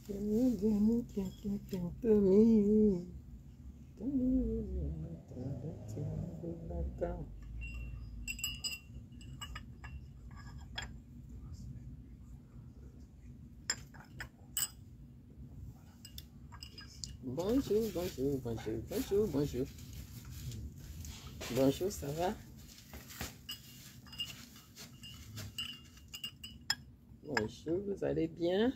Bonjour, bonjour, bonjour, bonjour, bonjour. Bonjour, ça va? Bonjour, vous allez bien?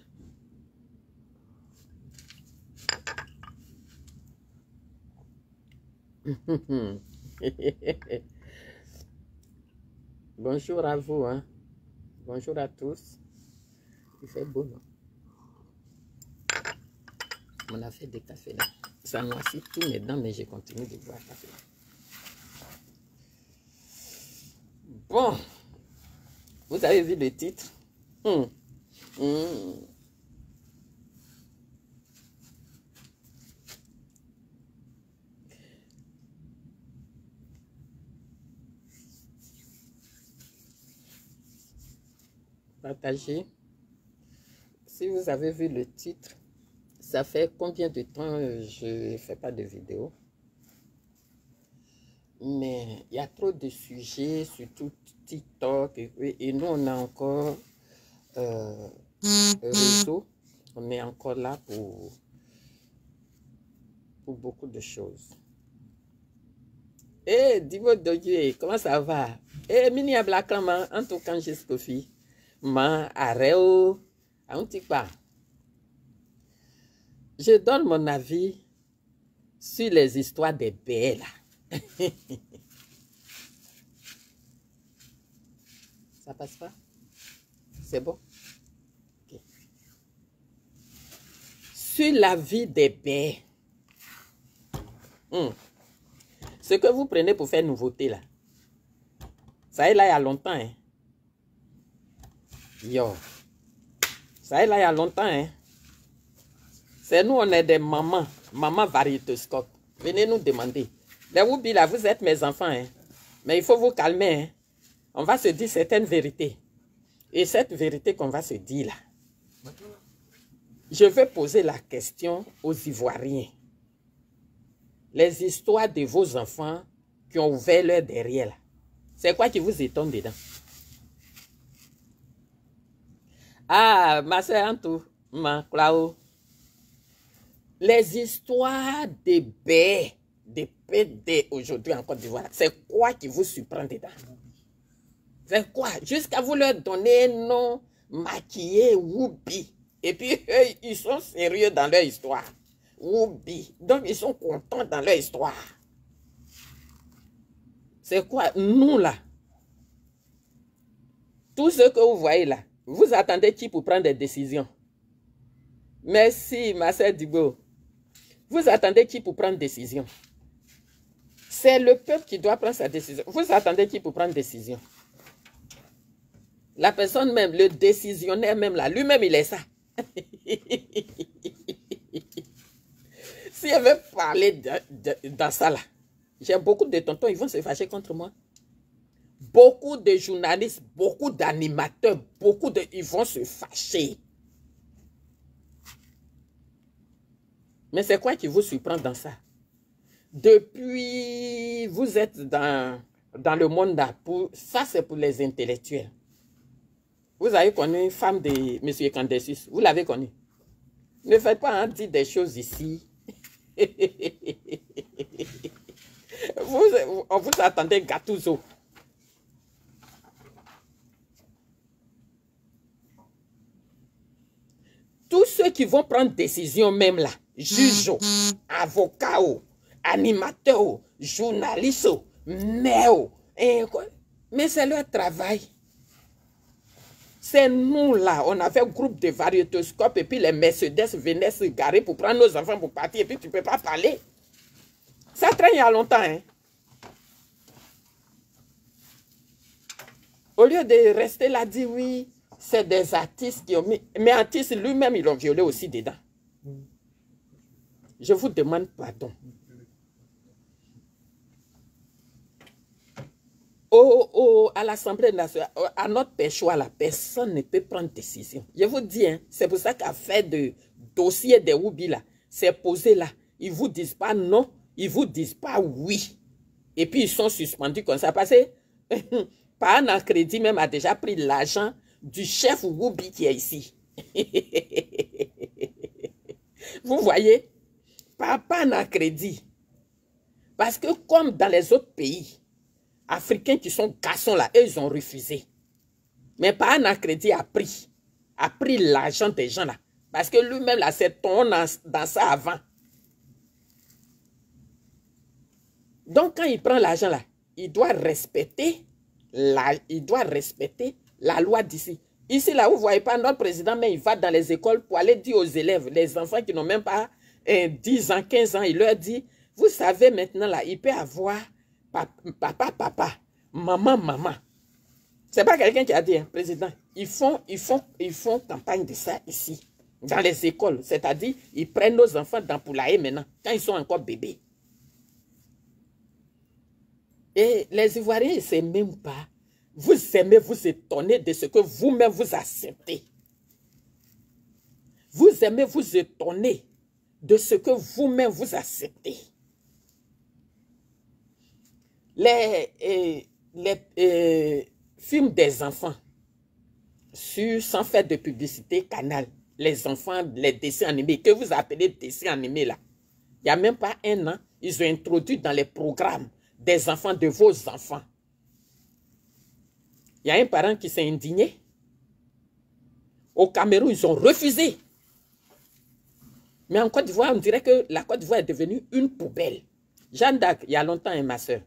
Bonjour à vous, hein? Bonjour à tous. Il fait beau, non? On a fait des cafés là. Ça noircit tous mes dents, mais je continue de boire café. Bon, vous avez vu le titre? Partagez. Si vous avez vu le titre, ça fait combien de temps je ne fais pas de vidéo? Mais il y a trop de sujets, surtout TikTok, et nous on a encore réseau, on est encore là pour beaucoup de choses. Eh, Divo Doye, comment ça va? Eh, Mini Ablakama, en tout cas, jusqu'au fi. Ma, areo, un petit pas. Je donne mon avis sur les histoires des baies, là. Ça passe pas? C'est bon? Okay. Sur la vie des baies. Ce que vous prenez pour faire nouveauté, là. Ça est là il y a longtemps, hein. Yo. Ça est là il y a longtemps, hein. C'est nous, on est des mamans. Maman variétoscope. Venez nous demander. Les Woubi, là, vous êtes mes enfants, hein. Mais il faut vous calmer, hein. On va se dire certaines vérités. Et cette vérité qu'on va se dire, là. Je vais poser la question aux Ivoiriens. Les histoires de vos enfants qui ont ouvert leur derrière, là. C'est quoi qui vous étonne dedans? Ah, ma soeur Antou, ma Clao. Les histoires des baies, des PD aujourd'hui en Côte d'Ivoire, c'est quoi qui vous surprend dedans? C'est quoi? Jusqu'à vous leur donner un nom maquillé, Woubi. Et puis, eux, ils sont sérieux dans leur histoire. Woubi. Donc, ils sont contents dans leur histoire. C'est quoi? Nous, là. Tout ce que vous voyez là, vous attendez qui pour prendre des décisions? Merci, ma sœur Dibo. Vous attendez qui pour prendre décision? C'est le peuple qui doit prendre sa décision. Vous attendez qui pour prendre décision? La personne même, le décisionnaire même là, lui-même il est ça. Si elle veut parler dans ça là, j'ai beaucoup de tontons, ils vont se fâcher contre moi. Beaucoup de journalistes, beaucoup d'animateurs, ils vont se fâcher. Mais c'est quoi qui vous surprend dans ça? Depuis, vous êtes dans le monde là, ça c'est pour les intellectuels. Vous avez connu une femme de M. Candesus, vous l'avez connue. Ne faites pas dire des choses ici. vous attendez Gattuso. Tous ceux qui vont prendre décision même là, juges, avocats, animateurs, journalistes, mais c'est leur travail. C'est nous là, on avait un groupe de variétoscopes et puis les Mercedes venaient se garer pour prendre nos enfants pour partir et puis tu ne peux pas parler. Ça traîne il y a longtemps. Hein? Au lieu de rester là, dire oui, c'est des artistes qui ont mis... Mais artistes lui-même, ils l'ont violé aussi dedans. Je vous demande pardon. À l'Assemblée nationale, à notre péchoir, la personne ne peut prendre décision. Je vous dis, hein, c'est pour ça qu'à faire de dossier des Woubi là, c'est posé là. Ils vous disent pas non, ils vous disent pas oui. Et puis ils sont suspendus comme ça. Parce que Pahana Crédit même a déjà pris l'argent du chef Woubi qui est ici. Vous voyez, Pahana Crédit. Parce que comme dans les autres pays africains qui sont garçons là, eux, ils ont refusé. Mais Pahana Crédit a pris l'argent des gens là. Parce que lui-même là, c'est tombé dans ça avant. Donc quand il prend l'argent là, il doit respecter la loi d'ici. Ici là, vous ne voyez pas notre président, mais il va dans les écoles pour aller dire aux élèves, les enfants qui n'ont même pas 10 ans, 15 ans, il leur dit, vous savez maintenant là, il peut avoir papa, maman. C'est pas quelqu'un qui a dit, hein, président. Ils font campagne de ça ici, dans les écoles. C'est-à-dire, ils prennent nos enfants dans Poulailler maintenant, quand ils sont encore bébés. Et les Ivoiriens, ils ne savent même pas. Vous aimez vous étonner de ce que vous-même vous acceptez. Vous aimez vous étonner de ce que vous-même vous acceptez. Les films des enfants, sans faire de publicité, Canal, les enfants, les dessins animés, que vous appelez dessins animés là, il n'y a même pas un an, ils ont introduit dans les programmes des enfants de vos enfants. Il y a un parent qui s'est indigné. Au Cameroun, ils ont refusé. Mais en Côte d'Ivoire, on dirait que la Côte d'Ivoire est devenue une poubelle. Jeanne d'Arc, il y a longtemps, hein, ma soeur.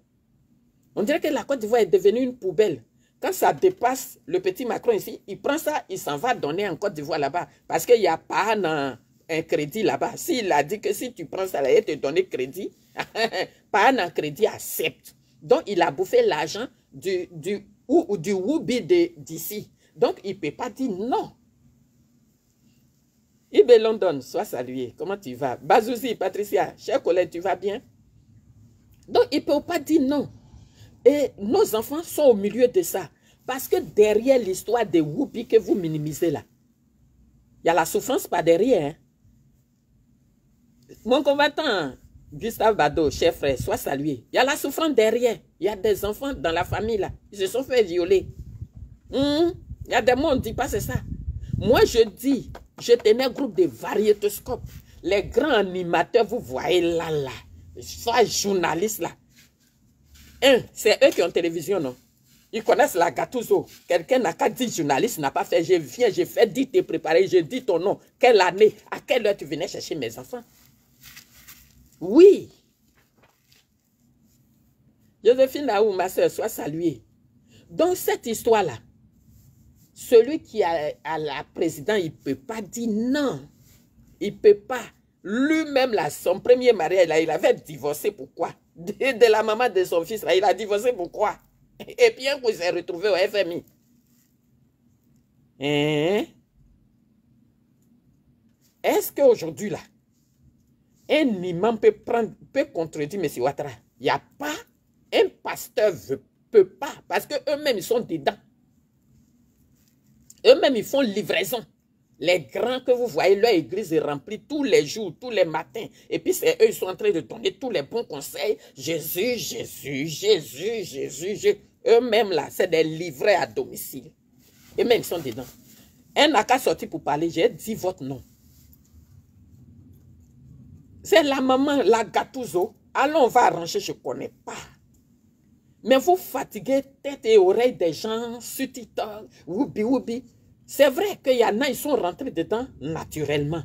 On dirait que la Côte d'Ivoire est devenue une poubelle. Quand ça dépasse le petit Macron ici, il prend ça, il s'en va donner en Côte d'Ivoire là-bas. Parce qu'il n'y a pas un crédit là-bas. S'il a dit que si tu prends ça, là, il te donner crédit, pas un crédit accepte. Donc, il a bouffé l'argent du Woubi d'ici. Donc, il ne peut pas dire non. Ibe London, sois salué. Comment tu vas? Bazouzi, Patricia, chers collègues, tu vas bien? Donc, il ne peut pas dire non. Et nos enfants sont au milieu de ça. Parce que derrière l'histoire des Woubi que vous minimisez là, il y a la souffrance pas derrière. Hein? Mon combattant, Gustave Bado, cher frère, sois salué. Il y a la souffrance derrière. Il y a des enfants dans la famille là. Ils se sont fait violer. Il y a des mots, on ne dit pas c'est ça. Moi, je dis, je tenais un groupe de variétoscopes. Les grands animateurs, vous voyez là, soit journalistes là. C'est eux qui ont télévision, non? Ils connaissent la Gattuso. Quelqu'un n'a qu'à dire journaliste, n'a pas fait. Je viens, j'ai fait, dis t'es préparé, je dis ton nom. Quelle année, à quelle heure tu venais chercher mes enfants? Oui. Joséphine Naou, ma soeur, sois saluée. Donc, cette histoire-là, celui qui a la présidente, il ne peut pas dire non. Il ne peut pas. Lui-même, son premier mariage, là, il avait divorcé. Pourquoi? De la maman de son fils, là, il a divorcé. Pourquoi? Et puis, il s'est retrouvé au FMI. Est-ce qu'aujourd'hui, là, un imam peut contredire M. Ouattara? Il n'y a pas. Un pasteur ne peut pas. Parce qu'eux-mêmes, ils sont dedans. Eux-mêmes, ils font livraison. Les grands que vous voyez, leur église est remplie tous les jours, tous les matins. Et puis, c'est eux, ils sont en train de donner tous les bons conseils. Jésus, Jésus, Jésus, Jésus, Jésus. Eux-mêmes, là, c'est des livrets à domicile. Eux-mêmes, ils sont dedans. Un n'a qu'à sortir pour parler. J'ai dit votre nom. C'est la maman, la Gattuso. Allons, on va arranger, je ne connais pas. Mais vous fatiguez tête et oreille des gens sur TikTok, Woubi. C'est vrai qu'il y en a, ils sont rentrés dedans naturellement.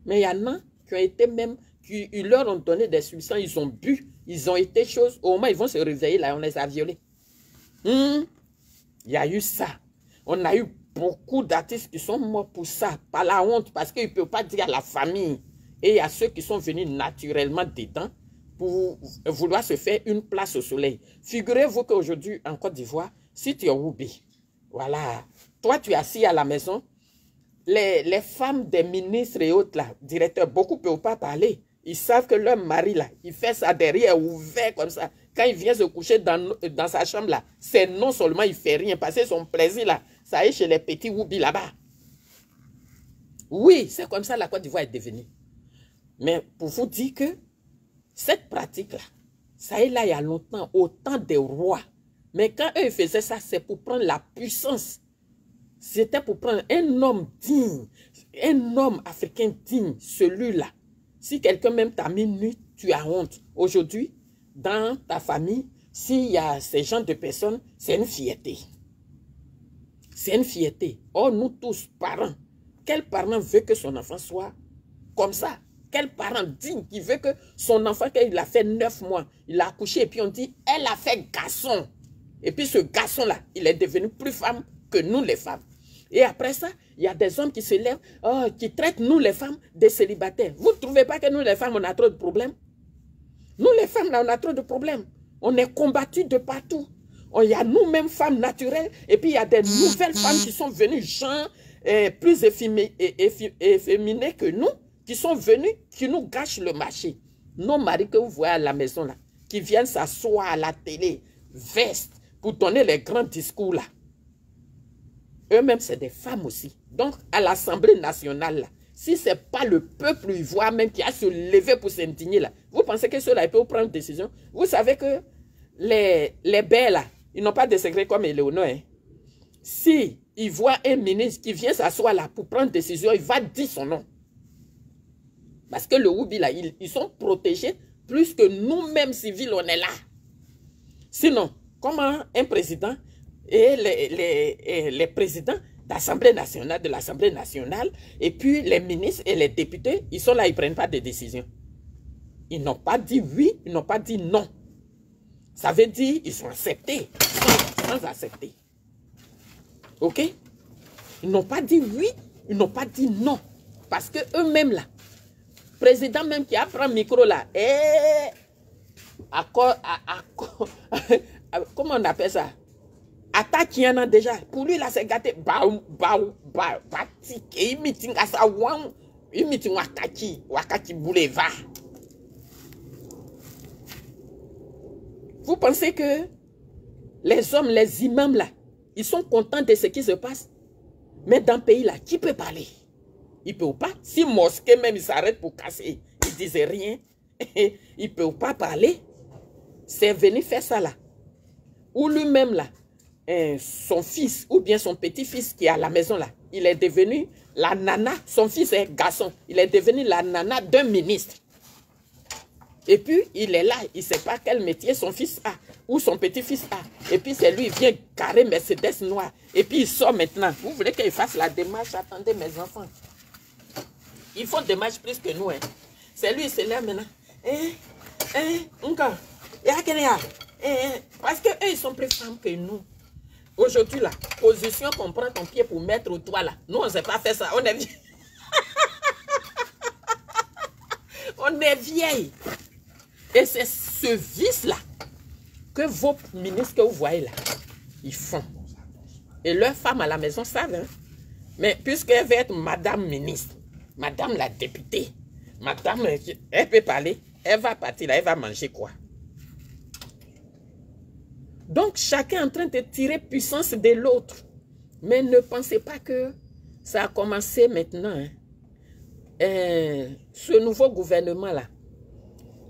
Mais il y en a qui ont été même, ils leur ont donné des substances, ils ont bu, ils ont été choses. Au moins, ils vont se réveiller là, on les a violés. Il y a eu ça. On a eu beaucoup d'artistes qui sont morts pour ça, par la honte, parce qu'ils ne peuvent pas dire à la famille. Et il y a ceux qui sont venus naturellement dedans pour vouloir se faire une place au soleil. Figurez-vous qu'aujourd'hui, en Côte d'Ivoire, si tu es Woubi, voilà, toi tu es assis à la maison, les femmes des ministres et autres, là, directeurs, beaucoup ne peuvent pas parler. Ils savent que leur mari, là, il fait ça derrière, ouvert comme ça. Quand il vient se coucher dans sa chambre, là, c'est non seulement il ne fait rien, parce que son plaisir, là, ça est chez les petits Woubi là-bas. Oui, c'est comme ça la Côte d'Ivoire est devenue. Mais pour vous dire que cette pratique-là, ça est là il y a longtemps, au temps des rois. Mais quand eux faisaient ça, c'est pour prendre la puissance. C'était pour prendre un homme digne, un homme africain digne, celui-là. Si quelqu'un même t'a mis nu, tu as honte. Aujourd'hui, dans ta famille, s'il y a ces genre de personnes, c'est une fierté. C'est une fierté. Or, nous tous, parents, quel parent veut que son enfant soit comme ça? Quel parent digne qui veut que son enfant, quand il a fait 9 mois, il a accouché et puis on dit, elle a fait garçon. Et puis ce garçon-là, il est devenu plus femme que nous les femmes. Et après ça, il y a des hommes qui se lèvent, qui traitent nous les femmes des célibataires. Vous ne trouvez pas que nous les femmes, on a trop de problèmes? Nous les femmes, là, on a trop de problèmes. On est combattus de partout. Il y a nous-mêmes femmes naturelles et puis il y a des nouvelles femmes qui sont venues, genre, plus efféminées que nous, qui sont venues, qui nous gâchent le marché. Nos maris que vous voyez à la maison, là, qui viennent s'asseoir à la télé, veste, pour donner les grands discours, là. Eux-mêmes, c'est des femmes aussi. Donc, à l'Assemblée nationale, là, si ce n'est pas le peuple ivoire même qui a se levé pour s'indigner, là, vous pensez que ceux-là peuvent prendre une décision? Vous savez que les belles, là, ils n'ont pas de secret comme Éléonore. Hein. Si ils voient un ministre qui vient s'asseoir là pour prendre une décision, il va dire son nom. Parce que le Woubi, là, ils sont protégés plus que nous-mêmes civils, on est là. Sinon, comment un président et les présidents d'Assemblée nationale, de l'Assemblée nationale, et puis les ministres et les députés, ils sont là, ils ne prennent pas de décision. Ils n'ont pas dit oui, ils n'ont pas dit non. Ça veut dire qu'ils sont acceptés, sans accepter. Ok? Ils n'ont pas dit oui, ils n'ont pas dit non. Parce que eux-mêmes là, président même qui a pris un micro là, comment on appelle ça? Attaque qui en a déjà. Pour lui là, c'est gâté. Il meeting à ça, il meeting Wakati Boulevard. Vous pensez que les hommes, les imams là, ils sont contents de ce qui se passe? Mais dans le pays là, qui peut parler? Il ne peut pas. Si mosquée même, il s'arrête pour casser, il ne disait rien. Il ne peut pas parler. C'est venu faire ça là. Ou lui-même là, son fils ou bien son petit-fils qui est à la maison là, il est devenu la nana, son fils est garçon, il est devenu la nana d'un ministre. Et puis, il est là, il ne sait pas quel métier son fils a, ou son petit-fils a. Et puis, c'est lui, il vient carrer Mercedes noir. Et puis, il sort maintenant. Vous voulez qu'il fasse la démarche? Attendez, mes enfants. Ils font démarche plus que nous. Hein. C'est lui, c'est là maintenant. Encore. Parce qu'eux, ils sont plus femmes que nous. Aujourd'hui, la position qu'on prend ton pied pour mettre au toit, là. Nous, on ne sait pas faire ça. On est vieilles. On est vieilles. Et c'est ce vice-là que vos ministres que vous voyez là, ils font. Et leurs femmes à la maison savent. Hein? Mais puisqu'elle veut être madame ministre, madame la députée, madame, elle peut parler, elle va partir là, elle va manger quoi? Donc chacun est en train de tirer puissance de l'autre. Mais ne pensez pas que ça a commencé maintenant. Hein? Ce nouveau gouvernement-là,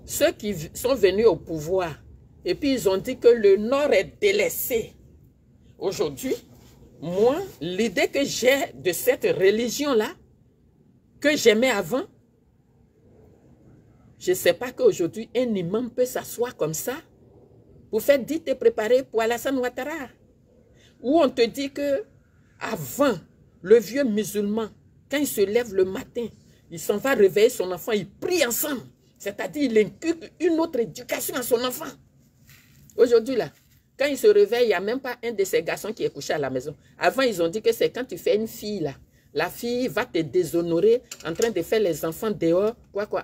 ceux qui sont venus au pouvoir, et puis ils ont dit que le Nord est délaissé. Aujourd'hui, moi, l'idée que j'ai de cette religion-là, que j'aimais avant, je ne sais pas qu'aujourd'hui, un imam peut s'asseoir comme ça pour faire dire te préparer pour Alassane Ouattara. Où on te dit que avant, le vieux musulman, quand il se lève le matin, il s'en va réveiller son enfant, ils prient ensemble. C'est-à-dire, il inculque une autre éducation à son enfant. Aujourd'hui, là, quand il se réveille, il n'y a même pas un de ces garçons qui est couché à la maison. Avant, ils ont dit que c'est quand tu fais une fille, là. La fille va te déshonorer en train de faire les enfants dehors.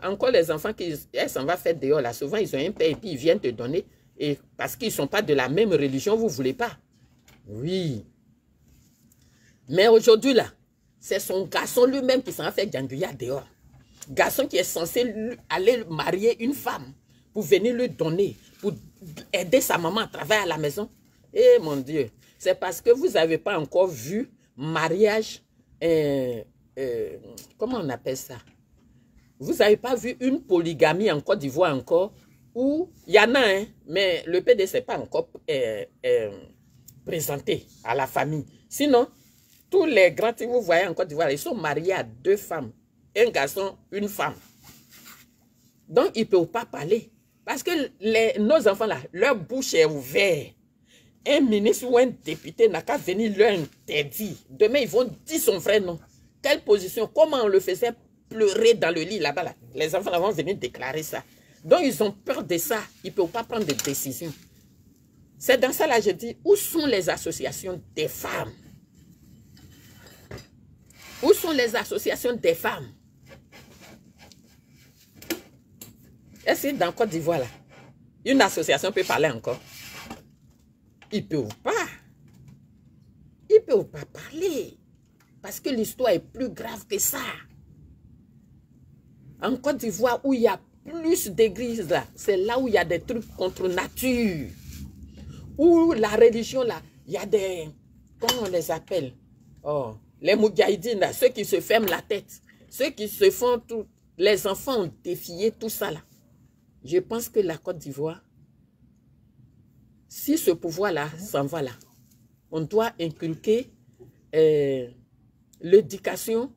Encore les enfants, elle s'en va faire dehors, là. Souvent, ils ont un père et puis ils viennent te donner. Et parce qu'ils ne sont pas de la même religion, vous ne voulez pas. Oui. Mais aujourd'hui, là, c'est son garçon lui-même qui s'en va faire Djanguya dehors. Garçon qui est censé aller marier une femme pour venir lui donner, pour aider sa maman à travailler à la maison. Eh mon Dieu, c'est parce que vous n'avez pas encore vu mariage comment on appelle ça? Vous n'avez pas vu une polygamie en Côte d'Ivoire encore, où il y en a, hein, mais le PD ne s'est pas encore présenté à la famille. Sinon, tous les grands que vous voyez en Côte d'Ivoire, ils sont mariés à 2 femmes. Un garçon, une femme. Donc, ils ne peuvent pas parler. Parce que nos enfants, là, leur bouche est ouverte. Un ministre ou un député n'a qu'à venir leur interdire. Demain, ils vont dire son vrai nom. Quelle position? Comment on le faisait pleurer dans le lit là-bas? Là. Les enfants vont venir déclarer ça. Donc, ils ont peur de ça. Ils ne peuvent pas prendre de décisions. C'est dans ça, là, je dis, où sont les associations des femmes? Où sont les associations des femmes? Est-ce que dans Côte d'Ivoire, là, une association peut parler encore? Ils ne peuvent pas. Ils ne peuvent pas parler. Parce que l'histoire est plus grave que ça. En Côte d'Ivoire, où il y a plus d'églises, là, c'est là où il y a des trucs contre nature. Où la religion, là, il y a des... Comment on les appelle? Oh, les moudjahidines, là, ceux qui se ferment la tête. Ceux qui se font tout... Les enfants ont défié tout ça, là. Je pense que la Côte d'Ivoire, si ce pouvoir-là s'en va là, on doit inculquer l'éducation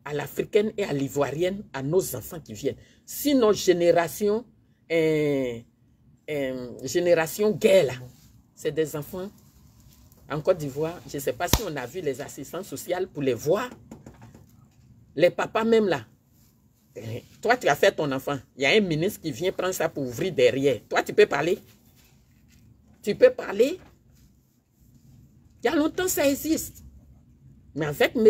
à l'africaine et à l'ivoirienne à nos enfants qui viennent. Sinon, génération guerre là, c'est des enfants en Côte d'Ivoire. Je ne sais pas si on a vu les assistants sociaux pour les voir. Les papas même là. Toi, tu as fait ton enfant. Il y a un ministre qui vient prendre ça pour ouvrir derrière. Toi, tu peux parler? Tu peux parler? Il y a longtemps, ça existe. Mais avec M.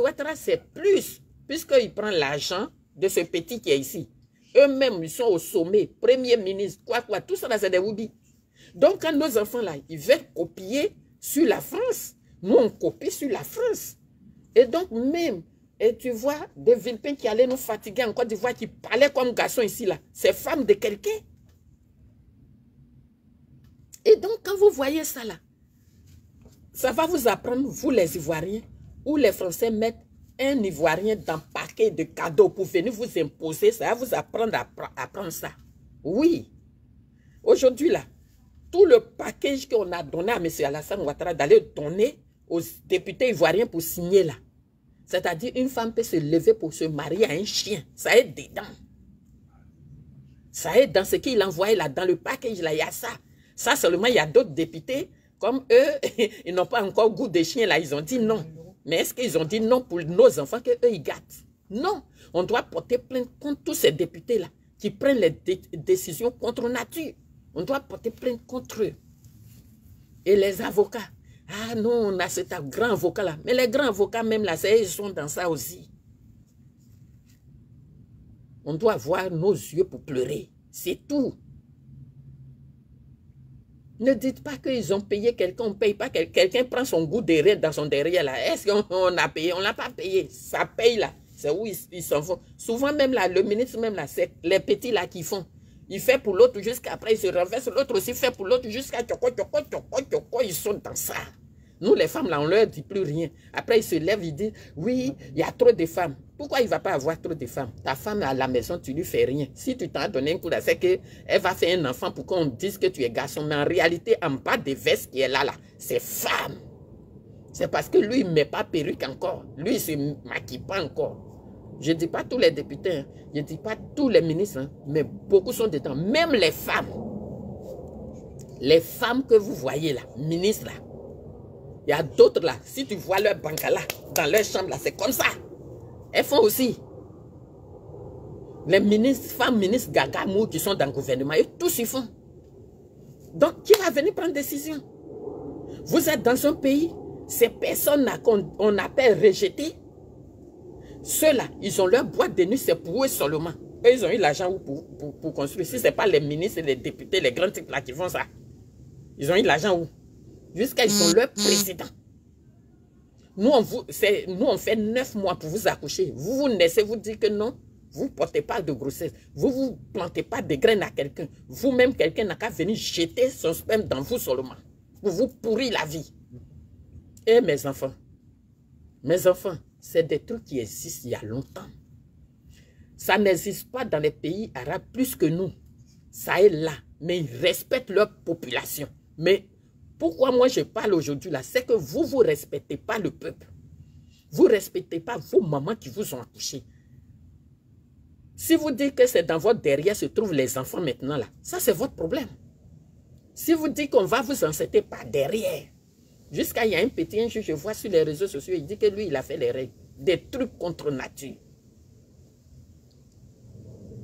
Ouattara, c'est plus. Puisqu'il prend l'argent de ce petit qui est ici. Eux-mêmes, ils sont au sommet. Premier ministre, quoi. Tout ça, c'est des woubis. Donc, quand nos enfants, là, ils veulent copier sur la France, nous, on copie sur la France. Et donc, même... Et tu vois, des Villepin qui allaient nous fatiguer en Côte d'Ivoire, qui parlaient comme garçons ici, là. C'est femme de quelqu'un. Et donc, quand vous voyez ça, là, ça va vous apprendre, vous les Ivoiriens, où les Français mettent un Ivoirien dans un paquet de cadeaux pour venir vous imposer, ça va vous apprendre à prendre ça. Oui. Aujourd'hui, là, tout le package qu'on a donné à M. Alassane Ouattara d'aller donner aux députés ivoiriens pour signer, là. C'est-à-dire, une femme peut se lever pour se marier à un chien. Ça aide dedans. Ça aide dans ce qu'il envoie là, dans le package, là, il y a ça. Ça seulement, il y a d'autres députés, comme eux, ils n'ont pas encore goût de chien, là, ils ont dit non. Mais est-ce qu'ils ont dit non pour nos enfants qu'eux, ils gâtent? Non. On doit porter plainte contre tous ces députés-là, qui prennent les décisions contre nature. On doit porter plainte contre eux. Et les avocats. Ah non, on a cet grand avocat-là. Mais les grands avocats même là, ils sont dans ça aussi. On doit avoir nos yeux pour pleurer. C'est tout. Ne dites pas qu'ils ont payé quelqu'un, on ne paye pas quelqu'un prend son goût derrière dans son derrière là. Est-ce qu'on a payé? On ne l'a pas payé. Ça paye là. C'est où ils s'en vont. Souvent même là, le ministre même là, c'est les petits là qui font. Il fait pour l'autre jusqu'après, il se renverse. L'autre aussi fait pour l'autre jusqu'à ils sont dans ça. Nous, les femmes, là, on ne leur dit plus rien. Après, ils se lèvent, ils disent, oui, il y a trop de femmes. Pourquoi il ne va pas avoir trop de femmes? Ta femme à la maison, tu ne lui fais rien. Si tu t'en as donné un coup, c'est qu'elle va faire un enfant pour qu'on dise que tu es garçon. Mais en réalité, en bas des vestes qui est là, c'est femme. C'est parce que lui, il ne met pas perruque encore. Lui, il ne se maquille pas encore. Je ne dis pas tous les députés, hein. Je ne dis pas tous les ministres, hein. Mais beaucoup sont dedans. Même les femmes. Les femmes que vous voyez là, ministres là. Il y a d'autres là, si tu vois leur bancala dans leur chambre là, c'est comme ça. Elles font aussi. Les ministres, femmes ministres gagamou qui sont dans le gouvernement, et tous y font. Donc, qui va venir prendre décision? Vous êtes dans un pays, ces personnes qu'on appelle rejetées, ceux-là, ils ont leur boîte de nuit, c'est pour eux seulement. Eux, ils ont eu l'argent pour construire. Si ce n'est pas les ministres, les députés, les grands types là qui font ça, ils ont eu l'argent où? Jusqu'à ils sont leur président. Nous, on fait 9 mois pour vous accoucher. Vous naissez, vous dites que non. Vous ne portez pas de grossesse. Vous ne plantez pas de graines à quelqu'un. Vous-même, quelqu'un n'a qu'à venir jeter son sperme dans vous seulement. Pour vous pourrir la vie. Et mes enfants, c'est des trucs qui existent il y a longtemps. Ça n'existe pas dans les pays arabes plus que nous. Ça est là, mais ils respectent leur population. Mais pourquoi moi je parle aujourd'hui là, c'est que vous ne respectez pas le peuple. Vous ne respectez pas vos mamans qui vous ont accouché. Si vous dites que c'est dans votre derrière se trouvent les enfants maintenant là, ça c'est votre problème. Si vous dites qu'on va vous enceinter par derrière, jusqu'à il y a un petit un jour, je vois sur les réseaux sociaux, il dit que lui il a fait les règles, des trucs contre nature.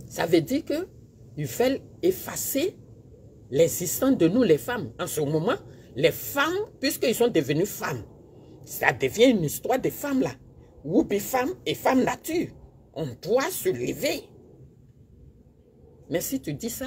Ça veut dire que il fait effacer l'existence de nous les femmes. En ce moment, les femmes, puisqu'ils sont devenus femmes, ça devient une histoire de femmes là. Whoopi femme et femme nature. On doit se lever. Mais si tu dis ça,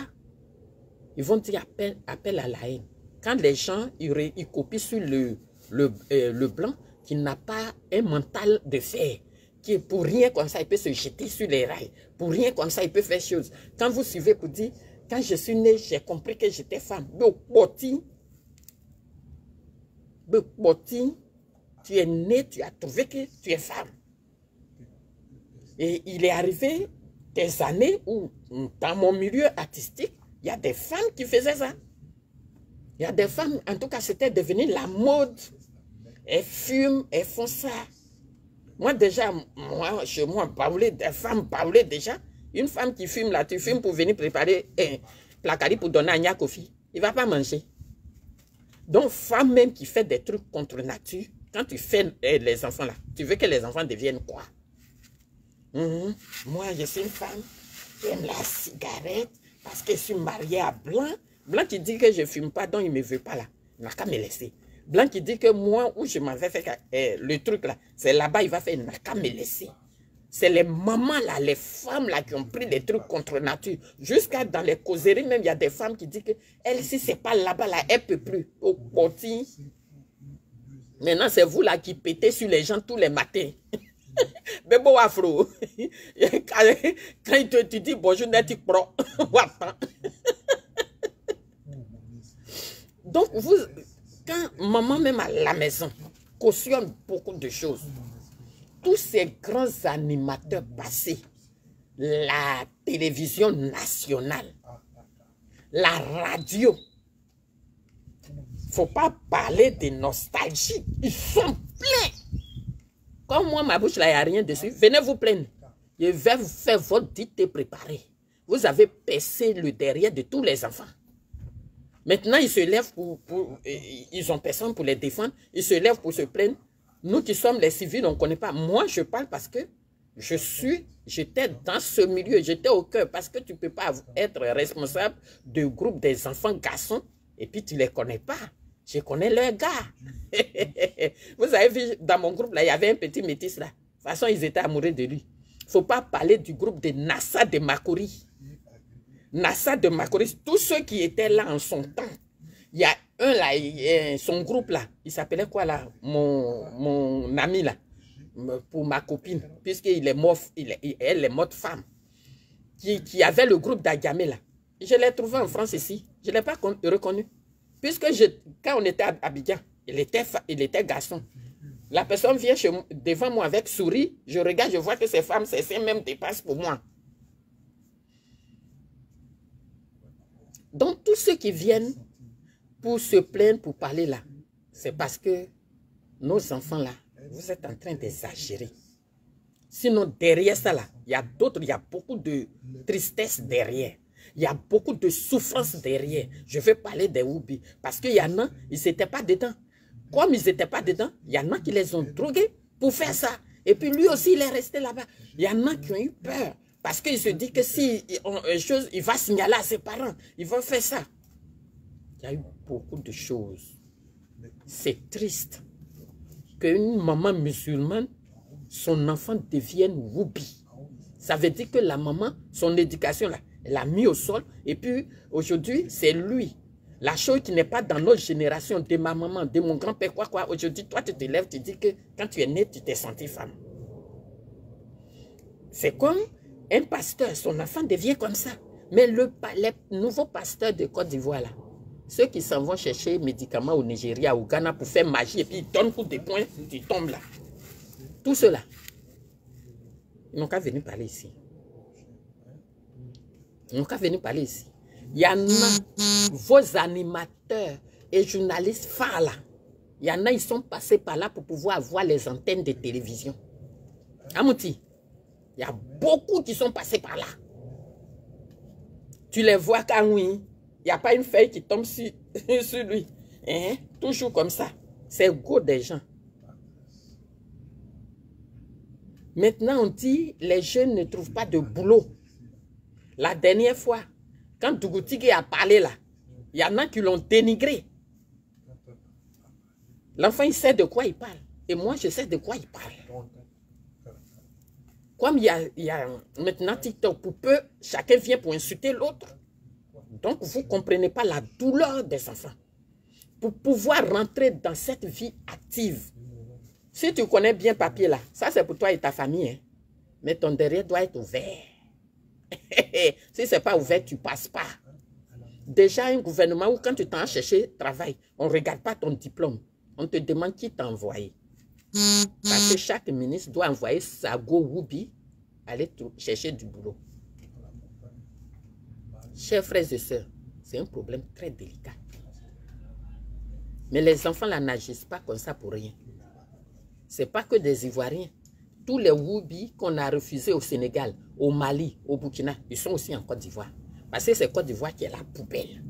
ils vont dire appel à la haine. Quand les gens ils copient sur le blanc qui n'a pas un mental de fer, qui est pour rien comme ça, il peut se jeter sur les rails. Pour rien comme ça, il peut faire chose. Quand vous suivez pour dire, quand je suis né, j'ai compris que j'étais femme. Tu es né, tu as trouvé que tu es femme. Et il est arrivé des années où, dans mon milieu artistique, il y a des femmes qui faisaient ça. Il y a des femmes, en tout cas, c'était devenu la mode. Elles fument, elles font ça. Moi, déjà, chez moi, des femmes parlaient déjà. Une femme qui fume là, tu fumes pour venir préparer un placari pour donner à Nyakofi. Il ne va pas manger. Donc, femme même qui fait des trucs contre nature, quand tu fais les enfants là, tu veux que les enfants deviennent quoi? Moi, je suis une femme qui aime la cigarette parce que je suis mariée à Blanc. Blanc qui dit que je ne fume pas, donc il ne me veut pas là. Il n'a qu'à me laisser. Blanc qui dit que moi, où je m'avais fait le truc là, c'est là-bas, il va faire, il n'a qu'à me laisser. C'est les mamans là, les femmes là qui ont pris des trucs contre nature. Jusqu'à dans les causeries, même, il y a des femmes qui disent que elle, si c'est pas là-bas, là, elle ne peut plus. Au côté. Maintenant, c'est vous là qui pétez sur les gens tous les matins. Mais bon, afro. Quand il te dit bonjour, net, pro. Donc, vous, quand maman même à la maison cautionne beaucoup de choses, tous ces grands animateurs passés, la télévision nationale, la radio, il ne faut pas parler de nostalgie. Ils sont pleins. Comme moi, ma bouche, là, il n'y a rien dessus. Venez vous plaindre. Je vais vous faire votre dictée préparée. Vous avez percé le derrière de tous les enfants. Maintenant, ils se lèvent ils ont personne pour les défendre. Ils se lèvent pour se plaindre. Nous qui sommes les civils, on ne connaît pas. Moi, je parle parce que j'étais dans ce milieu. J'étais au cœur. Parce que tu ne peux pas être responsable du groupe des enfants garçons et puis tu ne les connais pas. Je connais leurs gars. Vous avez vu, dans mon groupe, là, il y avait un petit métis là. De toute façon, ils étaient amoureux de lui. Il ne faut pas parler du groupe de Nassa de Makori. Nassa de Makori, tous ceux qui étaient là en son temps. Il y a un là, son groupe là, il s'appelait quoi là, mon ami là, pour ma copine, puisqu'il est mort, elle est morte femme, qui avait le groupe d'Agamé là. Je l'ai trouvé en France ici, je ne l'ai pas reconnu. Puisque quand on était à Abidjan, il était garçon. La personne vient devant moi avec souris, je regarde, je vois que ces femmes, c'est même dépassent pour moi. Donc, tous ceux qui viennent pour se plaindre, pour parler là, c'est parce que nos enfants là, vous êtes en train d'exagérer. Sinon, derrière ça là, il y a d'autres, il y a beaucoup de tristesse derrière. Il y a beaucoup de souffrance derrière. Je vais parler des Whoopi. Parce qu'il y en a, ils n'étaient pas dedans. Comme ils n'étaient pas dedans, il y en a qui les ont drogués pour faire ça. Et puis lui aussi, il est resté là-bas. Il y en a qui ont eu peur. Parce qu'il se dit que si il va signaler à ses parents, il va faire ça. Il y a eu beaucoup de choses. C'est triste qu'une maman musulmane, son enfant devienne Whoopi. Ça veut dire que la maman, son éducation là, elle l'a mis au sol. Et puis, aujourd'hui, c'est lui. La chose qui n'est pas dans notre génération, de ma maman, de mon grand-père, quoi. Aujourd'hui, toi, tu te lèves, tu dis que quand tu es né, tu t'es senti femme. C'est comme un pasteur, son enfant devient comme ça. Mais les nouveaux pasteurs de Côte d'Ivoire, là, ceux qui s'en vont chercher médicaments au Nigeria, au Ghana pour faire magie, et puis ils donnent coup de poing, tu tombes là. Tout cela, Ils n'ont qu'à venir parler ici. Ils n'ont qu'à venir parler ici. Il y en a, vos animateurs et journalistes phares là. Il y en a, ils sont passés par là pour pouvoir avoir les antennes de télévision. Amouti, il y a beaucoup qui sont passés par là. Tu les vois quand oui, il n'y a pas une feuille qui tombe sur, sur lui. Hein? Toujours comme ça. C'est le goût des gens. Maintenant, on dit les jeunes ne trouvent pas de boulot. La dernière fois, quand Dougoutigui a parlé là, il y en a qui l'ont dénigré. L'enfant, il sait de quoi il parle. Et moi, je sais de quoi il parle. Comme il y a maintenant TikTok, pour peu, chacun vient pour insulter l'autre. Donc, vous ne comprenez pas la douleur des enfants. Pour pouvoir rentrer dans cette vie active, si tu connais bien papier là, ça c'est pour toi et ta famille. Hein. Mais ton derrière doit être ouvert. Si ce n'est pas ouvert, tu ne passes pas. Déjà, un gouvernement où quand tu t'en chercher travail, on ne regarde pas ton diplôme. On te demande qui t'a envoyé. Parce que chaque ministre doit envoyer sa go-woubi aller chercher du boulot. Chers frères et sœurs, c'est un problème très délicat. Mais les enfants là n'agissent pas comme ça pour rien. Ce n'est pas que des Ivoiriens. Tous les woubi qu'on a refusés au Sénégal, au Mali, au Burkina, ils sont aussi en Côte d'Ivoire. Parce que c'est Côte d'Ivoire qui est la poubelle.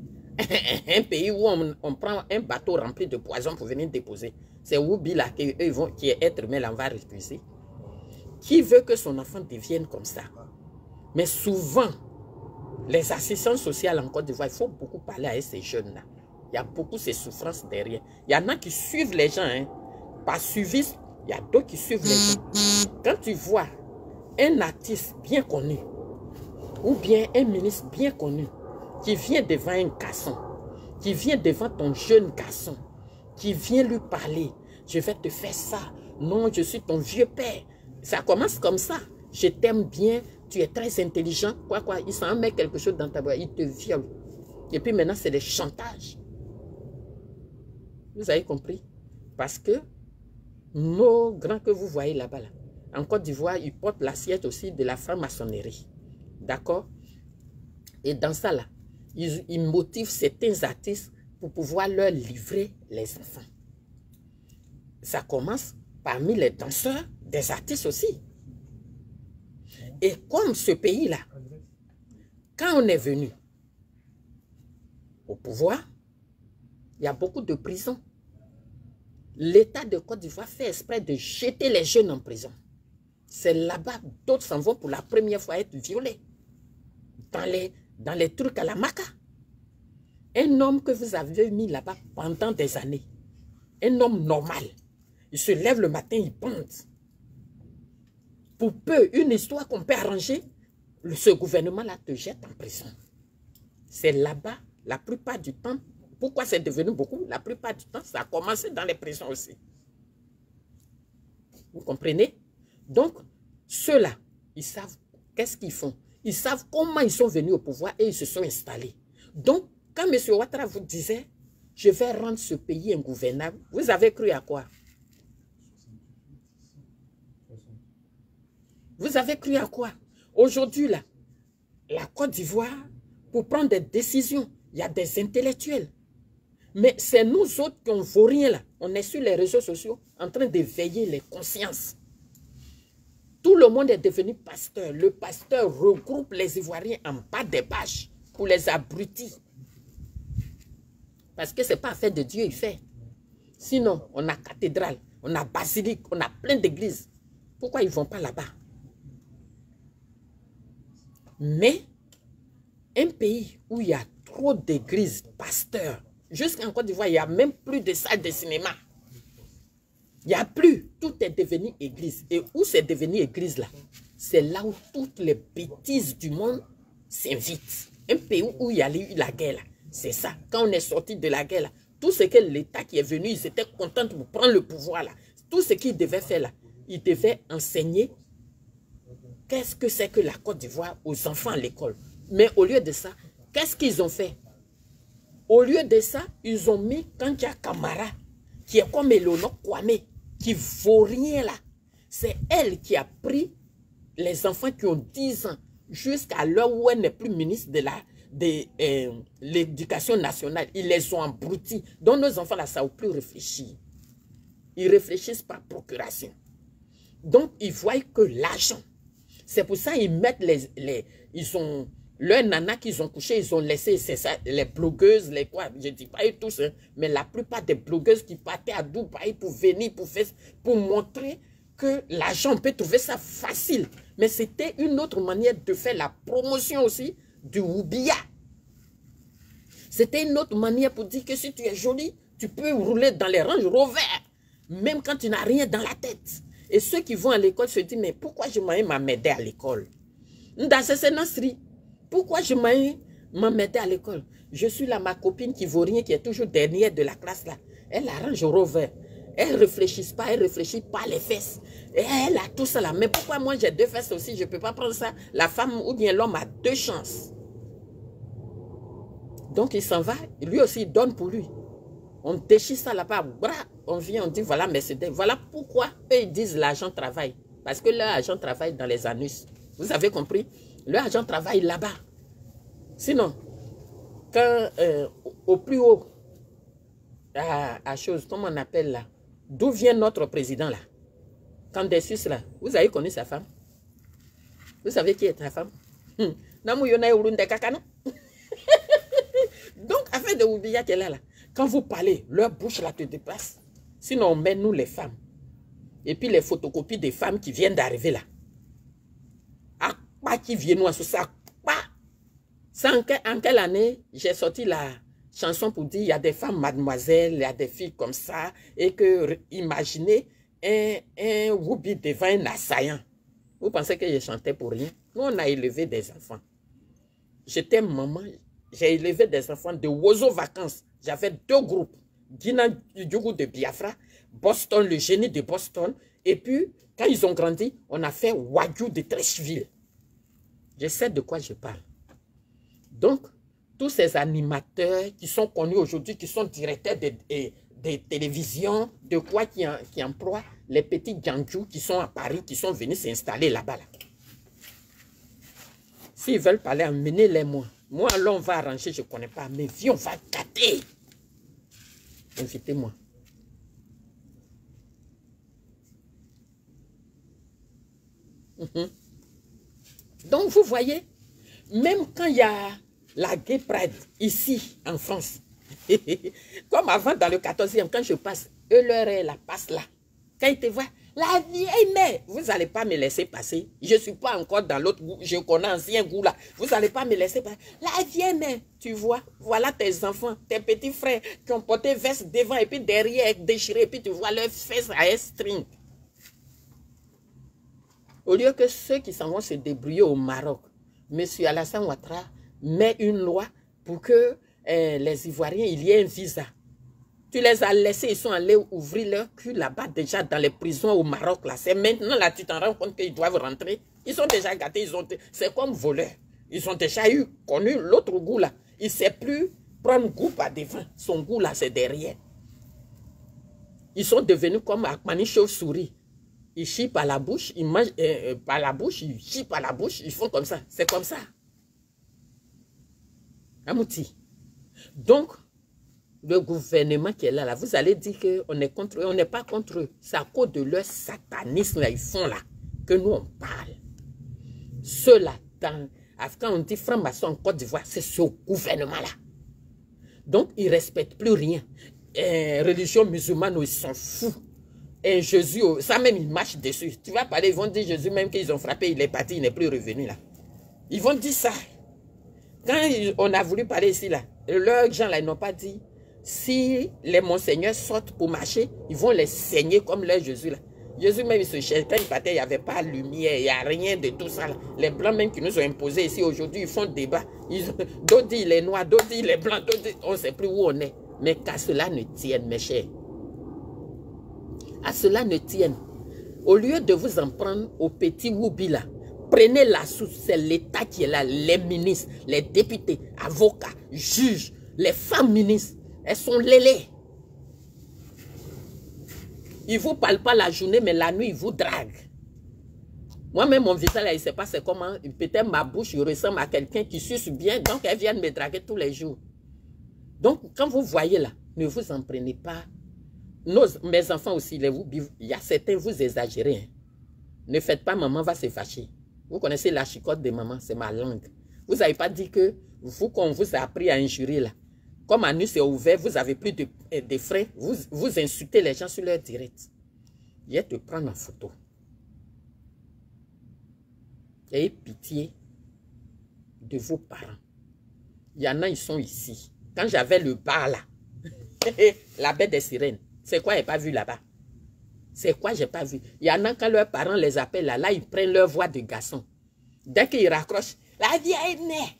Un pays où on prend un bateau rempli de poison pour venir déposer. C'est woubi là qui est être humain, là, on va refuser. Qui veut que son enfant devienne comme ça? Mais souvent, les assistants sociaux en Côte d'Ivoire, il faut beaucoup parler à ces jeunes-là. Il y a beaucoup de souffrances derrière. Il y en a qui suivent les gens. Hein. Par suivisme, il y a d'autres qui suivent les gens. Quand tu vois un artiste bien connu, ou bien un ministre bien connu, qui vient devant un garçon, qui vient devant ton jeune garçon, qui vient lui parler, je vais te faire ça, non, je suis ton vieux père. Ça commence comme ça, je t'aime bien, tu es très intelligent, quoi, il s'en met quelque chose dans ta voix, il te viole. Et puis maintenant, c'est des chantages. Vous avez compris? Parce que nos grands que vous voyez là-bas, là, en Côte d'Ivoire, ils portent l'assiette aussi de la franc-maçonnerie. D'accord? Et dans ça, là, ils motivent certains artistes pour pouvoir leur livrer les enfants. Ça commence parmi les danseurs, des artistes aussi. Et comme ce pays-là, quand on est venu au pouvoir, il y a beaucoup de prisons. L'État de Côte d'Ivoire fait exprès de jeter les jeunes en prison. C'est là-bas, d'autres s'en vont pour la première fois être violés. Dans les trucs à la maca. Un homme que vous avez mis là-bas pendant des années, un homme normal, il se lève le matin, il bande. Pour peu, une histoire qu'on peut arranger, ce gouvernement-là te jette en prison. C'est là-bas, la plupart du temps. Pourquoi c'est devenu beaucoup? La plupart du temps, ça a commencé dans les prisons aussi. Vous comprenez? Donc, ceux-là, ils savent qu'est-ce qu'ils font. Ils savent comment ils sont venus au pouvoir et ils se sont installés. Donc, quand M. Ouattara vous disait, je vais rendre ce pays ingouvernable, vous avez cru à quoi? Vous avez cru à quoi? Aujourd'hui, là, la Côte d'Ivoire, pour prendre des décisions, il y a des intellectuels. Mais c'est nous autres qui ne vaut rien là. On est sur les réseaux sociaux en train d'éveiller les consciences. Tout le monde est devenu pasteur. Le pasteur regroupe les Ivoiriens en bas des pages pour les abrutis. Parce que ce n'est pas affaire de Dieu, il fait. Sinon, on a cathédrale, on a basilique, on a plein d'églises. Pourquoi ils ne vont pas là-bas? Mais, un pays où il y a trop d'églises, pasteurs, jusqu'en Côte d'Ivoire, il n'y a même plus de salles de cinéma. Il n'y a plus. Tout est devenu église. Et où c'est devenu église là? C'est là où toutes les bêtises du monde s'invitent. Un pays où il y a eu la guerre là. C'est ça. Quand on est sorti de la guerre là, tout ce que l'État qui est venu, ils étaient contents pour prendre le pouvoir là. Tout ce qu'ils devaient faire là, ils devaient enseigner qu'est-ce que c'est que la Côte d'Ivoire aux enfants à l'école. Mais au lieu de ça, qu'est-ce qu'ils ont fait? Au lieu de ça, ils ont mis Kandia Kamara, qui est comme Eleonore Kwame, qui ne vaut rien là. C'est elle qui a pris les enfants qui ont 10 ans, jusqu'à l'heure où elle n'est plus ministre de l'éducation nationale, ils les ont abrutis. Donc nos enfants là, ça n'a plus réfléchi. Ils réfléchissent par procuration. Donc ils voient que l'argent, c'est pour ça qu'ils mettent ils ont leurs nanas qu'ils ont couché, ils ont laissé, c'est ça, les blogueuses, les quoi, je ne dis pas eux tous, hein, mais la plupart des blogueuses qui partaient à Dubaï pour venir, pour montrer que l'argent, on peut trouver ça facile. Mais c'était une autre manière de faire la promotion aussi du Oubia. C'était une autre manière pour dire que si tu es jolie, tu peux rouler dans les Range Rover, même quand tu n'as rien dans la tête. Et ceux qui vont à l'école se disent, mais pourquoi je m'aider à l'école? Pourquoi je m'aider à l'école? Je suis là, ma copine qui vaut rien, qui est toujours dernière de la classe là. Elle a Range Rover. Elle ne réfléchit pas, elle ne réfléchit pas les fesses. Et elle a tout ça là. Mais pourquoi moi j'ai 2 fesses aussi, je ne peux pas prendre ça? La femme ou bien l'homme a 2 chances. Donc il s'en va, lui aussi il donne pour lui. On déchire ça là-bas, on vient, on dit voilà Mercedes. Voilà pourquoi eux ils disent l'argent travaille. Parce que leur argent travaille dans les anus. Vous avez compris? Leur argent travaille là-bas. Sinon, quand au plus haut, à chose, comment on appelle là? D'où vient notre président là? Candesus là, vous avez connu sa femme? Vous savez qui est sa femme? Donc, afin de oublier qu'elle est là, quand vous parlez, leur bouche là te dépasse. Sinon, on met nous les femmes. Et puis les photocopies des femmes qui viennent d'arriver là. Ah, pas qui viennent à ça. Pas. En quelle année j'ai sorti la chanson pour dire il y a des femmes mademoiselles, il y a des filles comme ça. Et que, imaginez un Woubi devant un assaillant. Vous pensez que je chantais pour rien? Nous, on a élevé des enfants. J'étais maman. J'ai élevé des enfants de Wozo Vacances. J'avais 2 groupes. Guinée Djougou de Biafra, Boston, le génie de Boston. Et puis, quand ils ont grandi, on a fait Wagyu de Trècheville. Je sais de quoi je parle. Donc, tous ces animateurs qui sont connus aujourd'hui, qui sont directeurs de télévision, de quoi qui emploient les petits Djanjou qui sont à Paris, qui sont venus s'installer là-bas. Là. S'ils veulent parler, emmenez-les moi. Moi, alors on va arranger, je ne connais pas. Mais viens, on va gâter. Invitez-moi. Donc, vous voyez, même quand il y a la Gay Pride ici, en France, comme avant, dans le 14e, quand je passe, eux, leur est la passe là. Quand ils te voient, la vieille mère, vous n'allez pas me laisser passer. Je ne suis pas encore dans l'autre goût, je connais ancien goût là. Vous n'allez pas me laisser passer. La vieille mère, tu vois, voilà tes enfants, tes petits frères qui ont porté veste devant et puis derrière déchiré, et puis tu vois leurs fesses à un string. Au lieu que ceux qui s'en vont se débrouiller au Maroc, M. Alassane Ouattara met une loi pour que les Ivoiriens, il y ait un visa. Tu les as laissés, ils sont allés ouvrir leur cul là-bas déjà dans les prisons au Maroc. Là. C'est maintenant là, tu t'en rends compte qu'ils doivent rentrer. Ils sont déjà gâtés, c'est comme voleurs. Ils ont déjà connu l'autre goût là. Il ne sait plus prendre goût par devant. Son goût là, c'est derrière. Ils sont devenus comme Akmani chauve-souris. Ils chient par la bouche, ils mangent par la bouche, ils chient par la bouche, ils font comme ça. C'est comme ça. Amouti. Donc, le gouvernement qui est là, vous allez dire qu'on est contre eux. On n'est pas contre eux. C'est à cause de leur satanisme, là, ils font là, que nous on parle. Ceux-là, quand on dit franc-maçon en Côte d'Ivoire, c'est ce gouvernement-là. Donc, ils ne respectent plus rien. Religion musulmane, ils s'en foutent. Et Jésus, ça même, ils marchent dessus. Tu vas parler, ils vont dire Jésus, même qu'ils ont frappé, il est parti, il n'est plus revenu là. Ils vont dire ça. Quand on a voulu parler ici, là, leurs gens là, ils n'ont pas dit. Si les monseigneurs sortent pour marcher, ils vont les saigner comme leur Jésus là. Jésus même il se cherche. Quand il partait, il n'y avait pas de lumière, il n'y a rien de tout ça là. Les blancs même qui nous ont imposé ici aujourd'hui, ils font débat. D'autres disent les noirs, d'autres disent les blancs, d'autres disent on ne sait plus où on est. Mais qu'à cela ne tienne, mes chers. À cela ne tienne. Au lieu de vous en prendre au petit Woubi là, prenez la source, c'est l'État qui est là, les ministres, les députés, avocats, juges, les femmes ministres. Elles sont lélées. Ils ne vous parlent pas la journée, mais la nuit, ils vous draguent. Moi-même, mon visage, là, il ne sait pas c'est comment. Peut-être ma bouche ressemble à quelqu'un qui suce bien. Donc, elle vient me draguer tous les jours. Donc, quand vous voyez là, ne vous en prenez pas. Mes enfants aussi, il y a certains, vous exagérez. Hein. Ne faites pas, maman va se fâcher. Vous connaissez la chicotte de maman, c'est ma langue. Vous n'avez pas dit que vous, qu'on vous a appris à injurer là. Comme Anus est ouvert, vous n'avez plus de frais. Vous insultez les gens sur leur direct. Je vais te prendre en photo. Ayez pitié de vos parents. Il y en a, ils sont ici. Quand j'avais le bar là, la baie des sirènes, c'est quoi j'ai pas vu là-bas? C'est quoi j'ai pas vu? Il y en a quand leurs parents les appellent là, ils prennent leur voix de garçon. Dès qu'ils raccrochent, la vieille mère,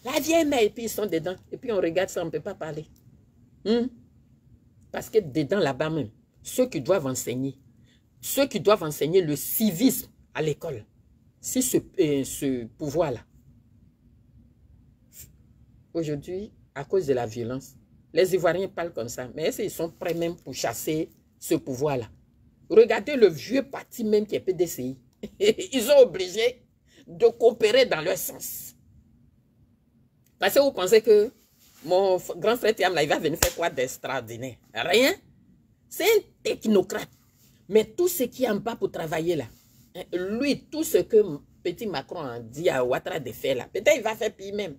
la vieille mère, et puis ils sont dedans. Et puis on regarde ça, on ne peut pas parler. Parce que dedans là-bas même, ceux qui doivent enseigner le civisme à l'école, si ce pouvoir-là, aujourd'hui, à cause de la violence, les Ivoiriens parlent comme ça, mais ils sont prêts même pour chasser ce pouvoir-là. Regardez le vieux parti même qui est PDCI. Ils sont obligés de coopérer dans leur sens. Parce que vous pensez que mon grand frère Tiam, là, il va venir faire quoi d'extraordinaire? Rien. C'est un technocrate. Mais tout ce qui est en bas pour travailler là, lui, tout ce que petit Macron a dit à Ouattara de faire là, peut-être il va faire pire même.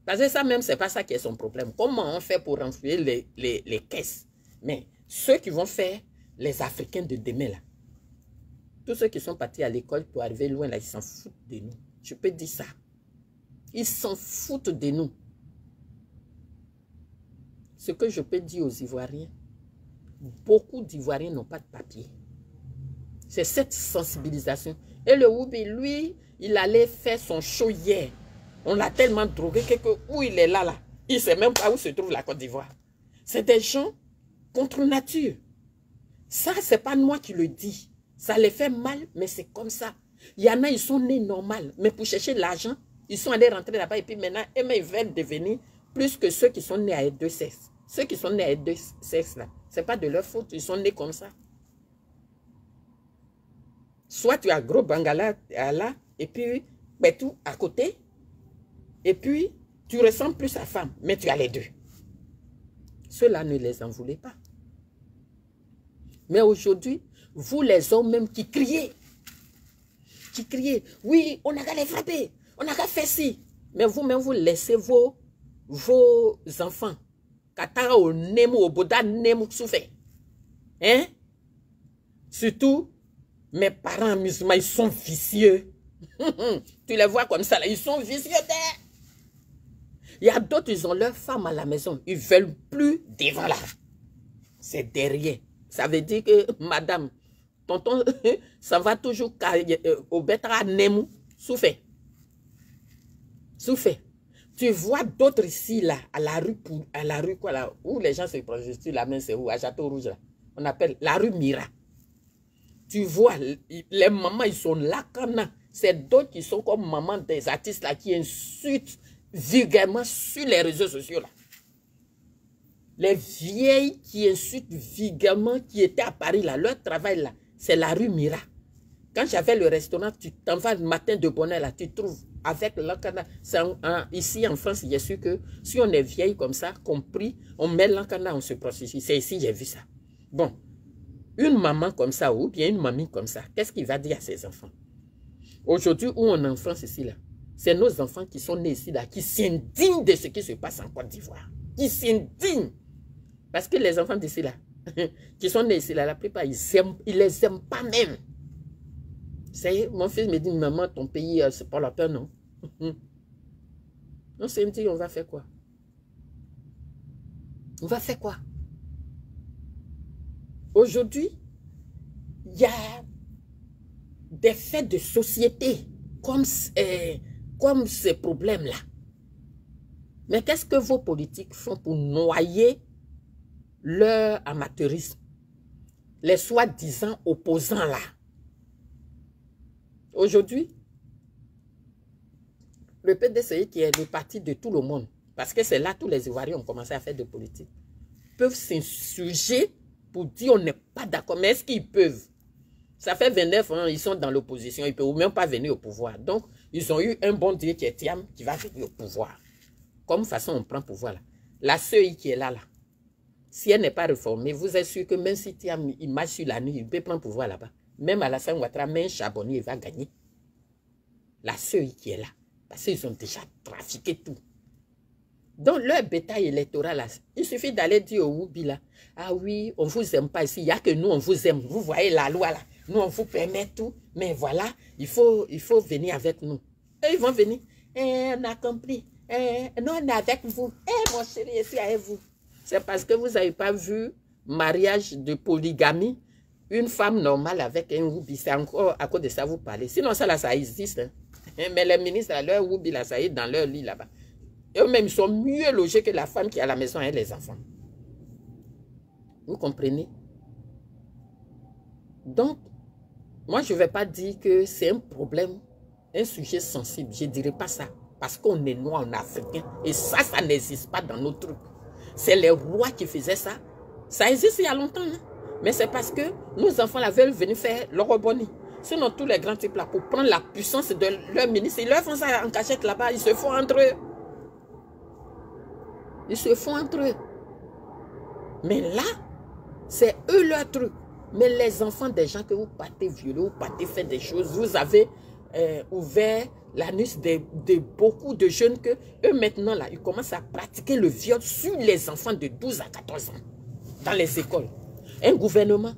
Parce que ça même, c'est pas ça qui est son problème. Comment on fait pour renflouer les caisses? Mais ceux qui vont faire les Africains de demain là, tous ceux qui sont partis à l'école pour arriver loin là, ils s'en foutent de nous. Je peux dire ça. Ils s'en foutent de nous. Ce que je peux dire aux Ivoiriens, beaucoup d'Ivoiriens n'ont pas de papier. C'est cette sensibilisation. Et le Woubi, lui, il allait faire son show hier. On l'a tellement drogué que où il est là, il ne sait même pas où se trouve la Côte d'Ivoire. C'est des gens contre nature. Ça, ce n'est pas moi qui le dis. Ça les fait mal, mais c'est comme ça. Il y en a, ils sont nés normal. Mais pour chercher l'argent, ils sont allés rentrer là-bas. Et puis maintenant, ils veulent devenir plus que ceux qui sont nés à deux sexes. Ceux qui sont nés à deux sexes, là, ce n'est pas de leur faute. Ils sont nés comme ça. Soit tu as gros Bangala là, et puis tout à côté. Et puis, tu ressembles plus à femme, mais tu as les deux. Ceux-là, ne les en voulez pas. Mais aujourd'hui, vous les hommes même qui criez, oui, on n'a qu'à les frapper, on n'a qu'à faire ci. Mais vous-même, vous laissez vos enfants, Katara au Nemo, au Boda Nemo souffert. Hein? Surtout, mes parents musulmans, ils sont vicieux. Tu les vois comme ça, là, ils sont vicieux. Il y a d'autres, ils ont leur femme à la maison. Ils ne veulent plus devant là. C'est derrière. Ça veut dire que, madame, tonton, ça va toujours au Betra Nemu, souffert. Souffert. Tu vois d'autres ici, là, à la rue, quoi, là, où les gens se prostituent, la main, c'est où? À Château Rouge, là. On appelle la rue Mira. Tu vois, les mamans, ils sont là, c'est d'autres qui sont comme maman des artistes, là, qui insultent vulgairement sur les réseaux sociaux là. Les vieilles qui insultent vulgairement, qui étaient à Paris là, leur travail là, c'est la rue Mira. Quand j'avais le restaurant, tu t'en vas le matin de bonheur là, tu trouves avec l'encana. Ici en France, j'ai su que si on est vieille comme ça, compris, on met l'encana, on se prostitue. C'est ici, j'ai vu ça. Bon, une maman comme ça ou bien une mamie comme ça, qu'est-ce qu'il va dire à ses enfants? Aujourd'hui, où on est en France ici là, c'est nos enfants qui sont nés ici, là, qui s'indignent de ce qui se passe en Côte d'Ivoire. Qui s'indignent. Parce que les enfants d'ici, là, qui sont nés ici, là, la plupart, ils les aiment pas même. Mon fils me dit, maman, ton pays, c'est pas la peine, non? On s'est dit, on va faire quoi? On va faire quoi? Aujourd'hui, il y a des faits de société comme ces problèmes-là. Mais qu'est-ce que vos politiques font pour noyer leur amateurisme? Les soi-disant opposants là. Aujourd'hui, le PDCI qui est le parti de tout le monde, parce que c'est là tous les Ivoiriens ont commencé à faire de politique, peuvent s'insurger pour dire on n'est pas d'accord. Mais est-ce qu'ils peuvent? Ça fait 29 ans, ils sont dans l'opposition. Ils ne peuvent même pas venir au pouvoir. Donc, ils ont eu un bon Dieu qui est Thiam, qui va venir au pouvoir. Comme façon, on prend pouvoir là. La CEI qui est là, si elle n'est pas réformée, vous êtes sûr que même si Thiam, il marche sur la nuit, il peut prendre pouvoir là-bas. Même Alassane Ouattara, même Charbonnier, il va gagner. La CEI qui est là. Parce qu'ils ont déjà trafiqué tout. Donc, leur bétail électoral, là, il suffit d'aller dire au Woubi là, ah oui, on ne vous aime pas ici, il n'y a que nous, on vous aime. Vous voyez la loi là, nous, on vous permet tout, mais voilà, il faut venir avec nous. Et ils vont venir. On a compris. Nous, on est avec vous. Mon chéri, je suis avec vous. C'est parce que vous n'avez pas vu mariage de polygamie, une femme normale avec un Woubi. C'est encore à cause de ça vous parlez. Sinon, ça là, ça existe. Hein. Mais les ministres, leur Woubi là, ça est dans leur lit là-bas. Eux-mêmes, ils sont mieux logés que la femme qui est à la maison et les enfants. Vous comprenez? Donc, moi, je ne vais pas dire que c'est un problème, un sujet sensible. Je ne dirais pas ça. Parce qu'on est noir, on est africain. Et ça n'existe pas dans nos trucs. C'est les rois qui faisaient ça. Ça existe il y a longtemps. Hein? Mais c'est parce que nos enfants là veulent venir faire leur bonnie. Sinon, tous les grands types là, pour prendre la puissance de leur ministre, ils leur font ça en cachette là-bas. Ils se font entre eux. Ils se font entre eux. Mais là, c'est eux leur truc. Mais les enfants des gens que vous partez violer, vous partez faire des choses, vous avez ouvert l'anus de beaucoup de jeunes que eux maintenant là, ils commencent à pratiquer le viol sur les enfants de 12 à 14 ans dans les écoles. Un gouvernement,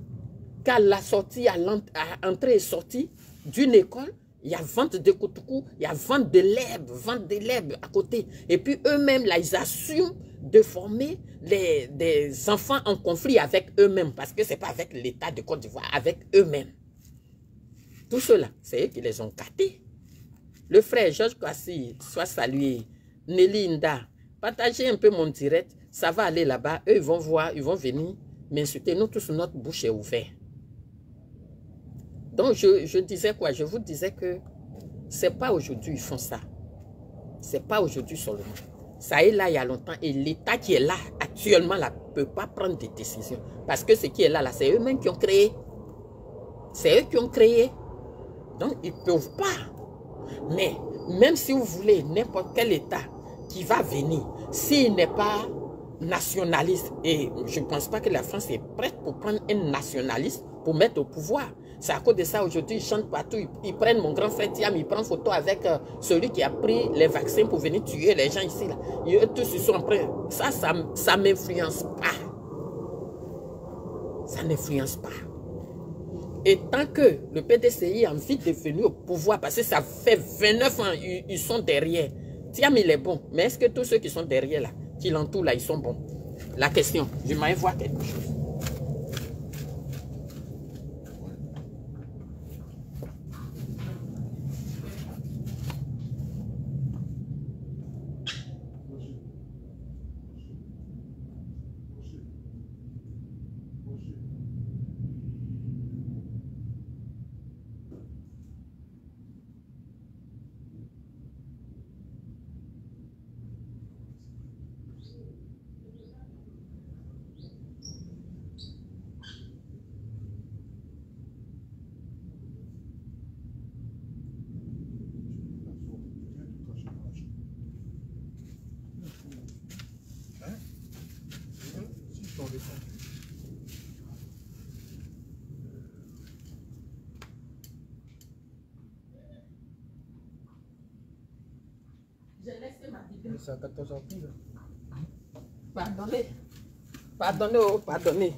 qu'à la sortie, à l'entrée et sortie d'une école, il y a vente de koutoukou, il y a vente de l'herbe à côté. Et puis eux-mêmes, là, ils assument de former des enfants en conflit avec eux-mêmes. Parce que ce n'est pas avec l'État de Côte d'Ivoire, avec eux-mêmes. Tout cela, c'est eux qui les ont gâtés. Le frère Georges Kwasi, soit salué. Nelly Nda, partagez un peu mon direct. Ça va aller là-bas. Eux, ils vont voir, ils vont venir m'insulter. Nous tous, notre bouche est ouverte. Donc, je disais quoi? Je vous disais que c'est pas aujourd'hui ils font ça. C'est pas aujourd'hui seulement. Ça est là il y a longtemps et l'État qui est là actuellement ne peut pas prendre des décisions. Parce que ce qui est là, c'est eux-mêmes qui ont créé. C'est eux qui ont créé. Donc, ils ne peuvent pas. Mais même si vous voulez n'importe quel État qui va venir, s'il n'est pas nationaliste, et je ne pense pas que la France est prête pour prendre un nationaliste pour mettre au pouvoir. C'est à cause de ça aujourd'hui, ils chantent partout, ils prennent mon grand frère Thiam, ils prennent photo avec celui qui a pris les vaccins pour venir tuer les gens ici. Là. Eux tous ils sont en train. Ça ne m'influence pas. Ça n'influence pas. Et tant que le PDCI a envie de venir au pouvoir, parce que ça fait 29 ans, ils sont derrière. Thiam, il est bon. Mais est-ce que tous ceux qui sont derrière, là, qui l'entourent, là, ils sont bons? La question, je m'en voir quelque chose. C'est à 14h pile. Pardonnez. Pardonnez, oh, pardonnez.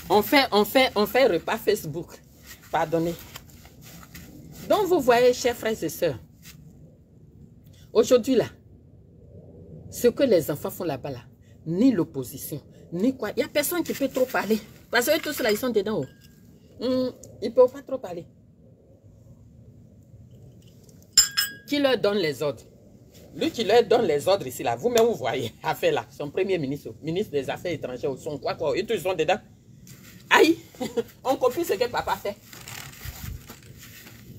On fait repas Facebook. Pardonnez. Donc vous voyez, chers frères et sœurs, aujourd'hui là, ce que les enfants font là-bas là, ni l'opposition, ni quoi, il n'y a personne qui peut trop parler. Parce que tous là, ils sont dedans. Ils ne peuvent pas trop parler. Qui leur donne les ordres? Lui qui leur donne les ordres ici, là, vous-même, vous voyez, affaire là, son premier ministre, ministre des Affaires étrangères, son quoi, et tous ils sont dedans. Aïe, on copie ce que papa fait.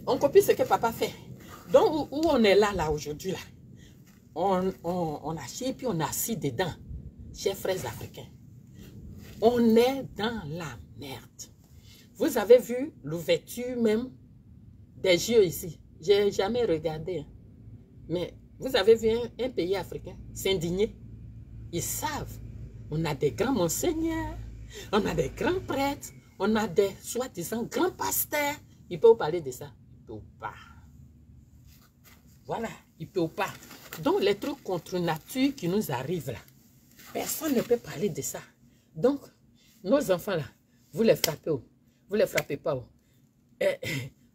On copie ce que papa fait. Donc, où on est là aujourd'hui, là, on a chié, puis on a assis dedans, chers frères africains. On est dans la merde. Vous avez vu l'ouverture même des yeux ici. Je n'ai jamais regardé. Hein. Mais vous avez vu un pays africain s'indigner. Ils savent. On a des grands monseigneurs, on a des grands prêtres, on a des soi-disant grands pasteurs. Ils peuvent parler de ça. Ils ne peuvent pas. Voilà, ils ne peuvent pas. Donc les trucs contre nature qui nous arrivent là, personne ne peut parler de ça. Donc, nos enfants là, vous les frappez ou vous les frappez pas.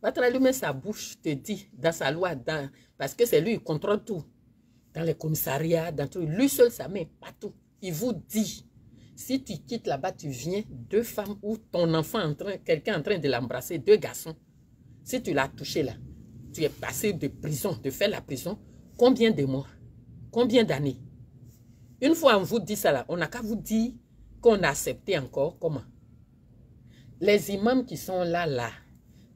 Votre lui-même sa bouche te dit dans sa loi, parce que c'est lui qui contrôle tout. Dans les commissariats, dans tout. Lui seul sa main partout. Il vous dit, si tu quittes là-bas, tu viens, 2 femmes ou ton enfant, quelqu'un en train de l'embrasser, 2 garçons. Si tu l'as touché là, tu es passé de prison, de faire la prison, combien de mois? Combien d'années? Une fois on vous dit ça là, on n'a qu'à vous dire qu'on a accepté encore. Comment? Les imams qui sont là,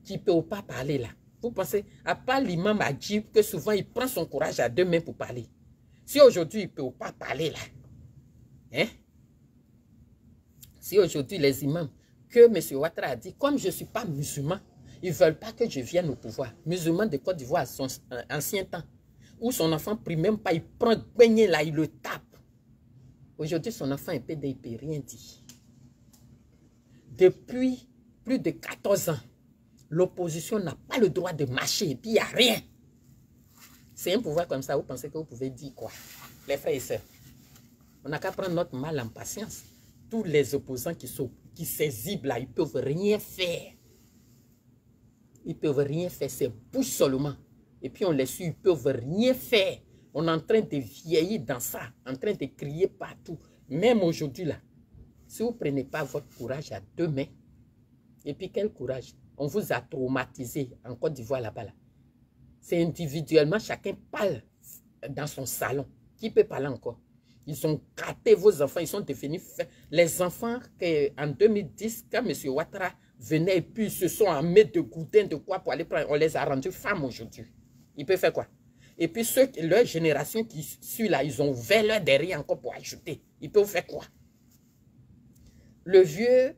qui ne peuvent pas parler là. Vous pensez, à part l'imam Adjib, que souvent il prend son courage à 2 mains pour parler. Si aujourd'hui il ne peut pas parler là, hein? Si aujourd'hui les imams, que M. Ouattara a dit, comme je ne suis pas musulman, ils ne veulent pas que je vienne au pouvoir. Musulman de Côte d'Ivoire à son ancien temps, où son enfant ne prie même pas, il prend beignet là, il le tape. Aujourd'hui, son enfant est PD, il ne peut rien dire. Depuis plus de 14 ans, l'opposition n'a pas le droit de marcher et puis il n'y a rien. C'est un pouvoir comme ça, vous pensez que vous pouvez dire quoi? Les frères et sœurs, on n'a qu'à prendre notre mal en patience. Tous les opposants qui s'exhibent là, ils ne peuvent rien faire. Ils ne peuvent rien faire, c'est bouche seulement. Et puis on les suit, ils ne peuvent rien faire. On est en train de vieillir dans ça, en train de crier partout. Même aujourd'hui là, si vous ne prenez pas votre courage à 2 mains, et puis quel courage? On vous a traumatisé en Côte d'Ivoire là-bas. Là. C'est individuellement, chacun parle dans son salon. Qui peut parler encore? Ils ont gâté vos enfants, ils sont devenus... Les enfants, en 2010, quand M. Ouattara venait et puis ils se sont armés de goudins, de quoi pour aller prendre, on les a rendus femmes aujourd'hui. Ils peuvent faire quoi? Et puis leur génération qui suit là, ils ont ouvert leur derrière encore pour ajouter. Ils peuvent faire quoi? Le vieux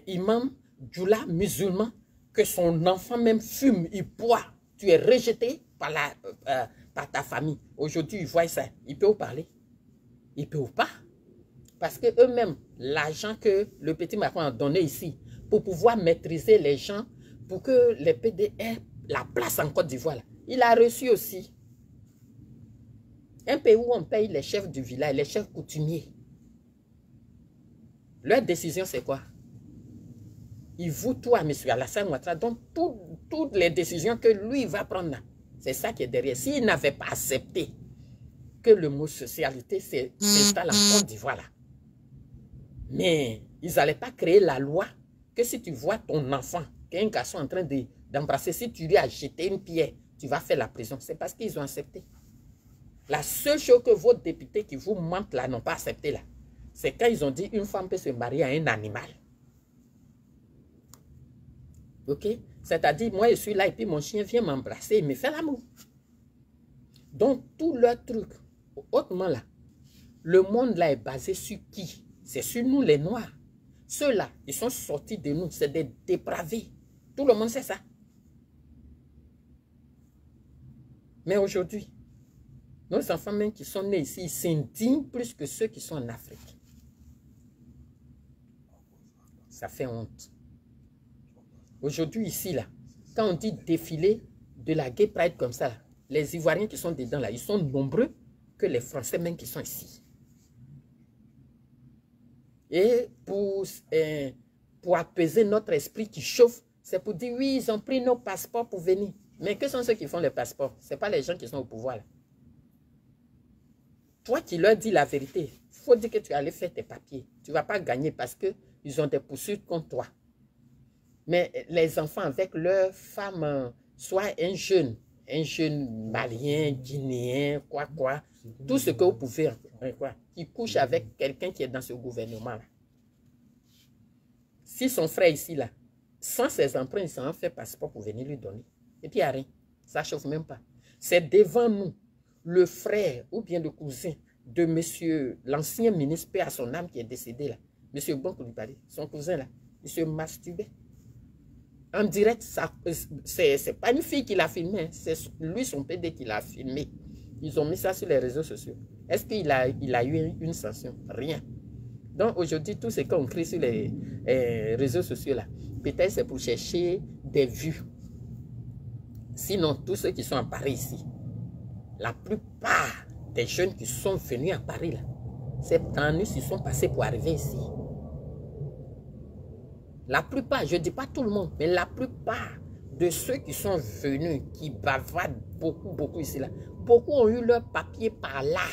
imam Djoula, musulman, que son enfant même fume, il boit, tu es rejeté par, par ta famille. Aujourd'hui, ils voient ça. Ils peuvent parler. Ils ne peuvent pas. Parce que eux-mêmes, l'argent que le petit Macron a donné ici, pour pouvoir maîtriser les gens, pour que les PD aient la place en Côte d'Ivoire, il a reçu aussi. Un pays où on paye les chefs du village, les chefs coutumiers. Leur décision, c'est quoi? Il voue tout à M. Alassane Ouattara. Donc, toutes les décisions que lui va prendre, c'est ça qui est derrière. S'il n'avait pas accepté que le mot socialité s'installe en Côte d'Ivoire, mais ils n'allaient pas créer la loi que si tu vois ton enfant, qu'un garçon en train d'embrasser, si tu lui as jeté une pierre, tu vas faire la prison. C'est parce qu'ils ont accepté. La seule chose que vos députés qui vous mentent là n'ont pas accepté là, c'est quand ils ont dit une femme peut se marier à un animal. Ok? C'est-à-dire, moi, je suis là et puis mon chien vient m'embrasser et me fait l'amour. Donc, tout leur truc, hautement là, le monde là est basé sur qui? C'est sur nous, les Noirs. Ceux-là, ils sont sortis de nous, c'est des dépravés. Tout le monde sait ça. Mais aujourd'hui, nos enfants même qui sont nés ici, ils s'indignent plus que ceux qui sont en Afrique. Ça fait honte. Aujourd'hui, ici, là, quand on dit défilé de la Gay Pride comme ça, là, les Ivoiriens qui sont dedans, là, ils sont nombreux que les Français même qui sont ici. Et pour apaiser notre esprit qui chauffe, c'est pour dire, oui, ils ont pris nos passeports pour venir. Mais que sont ceux qui font les passeports? Ce n'est pas les gens qui sont au pouvoir, là. Toi qui leur dis la vérité, il faut dire que tu allais faire tes papiers. Tu ne vas pas gagner parce qu'ils ont des poursuites contre toi. Mais les enfants avec leurs femmes, soit un jeune malien, guinéen, quoi, tout ce que vous pouvez, qui couche avec quelqu'un qui est dans ce gouvernement-là. Si son frère ici, là, sans ses emprunts, il s'en fait passeport pour venir lui donner. Et puis il n'y a rien. Ça ne chauffe même pas. C'est devant nous, le frère ou bien le cousin de monsieur, l'ancien ministre, paix à son âme qui est décédé là, monsieur Bon Coulibaly, son cousin là, il se masturbait. En direct, c'est pas une fille qui l'a filmé, hein. C'est lui, son PD, qui l'a filmé. Ils ont mis ça sur les réseaux sociaux. Est-ce qu'il a eu une sanction? Rien. Donc aujourd'hui, tout ce qu'on crie sur les réseaux sociaux là, peut-être c'est pour chercher des vues. Sinon, tous ceux qui sont à Paris ici, la plupart des jeunes qui sont venus à Paris là, ces Tanus, ils sont passés pour arriver ici. La plupart, je ne dis pas tout le monde, mais la plupart de ceux qui sont venus, qui bavardent beaucoup ici là, beaucoup ont eu leur papier par là.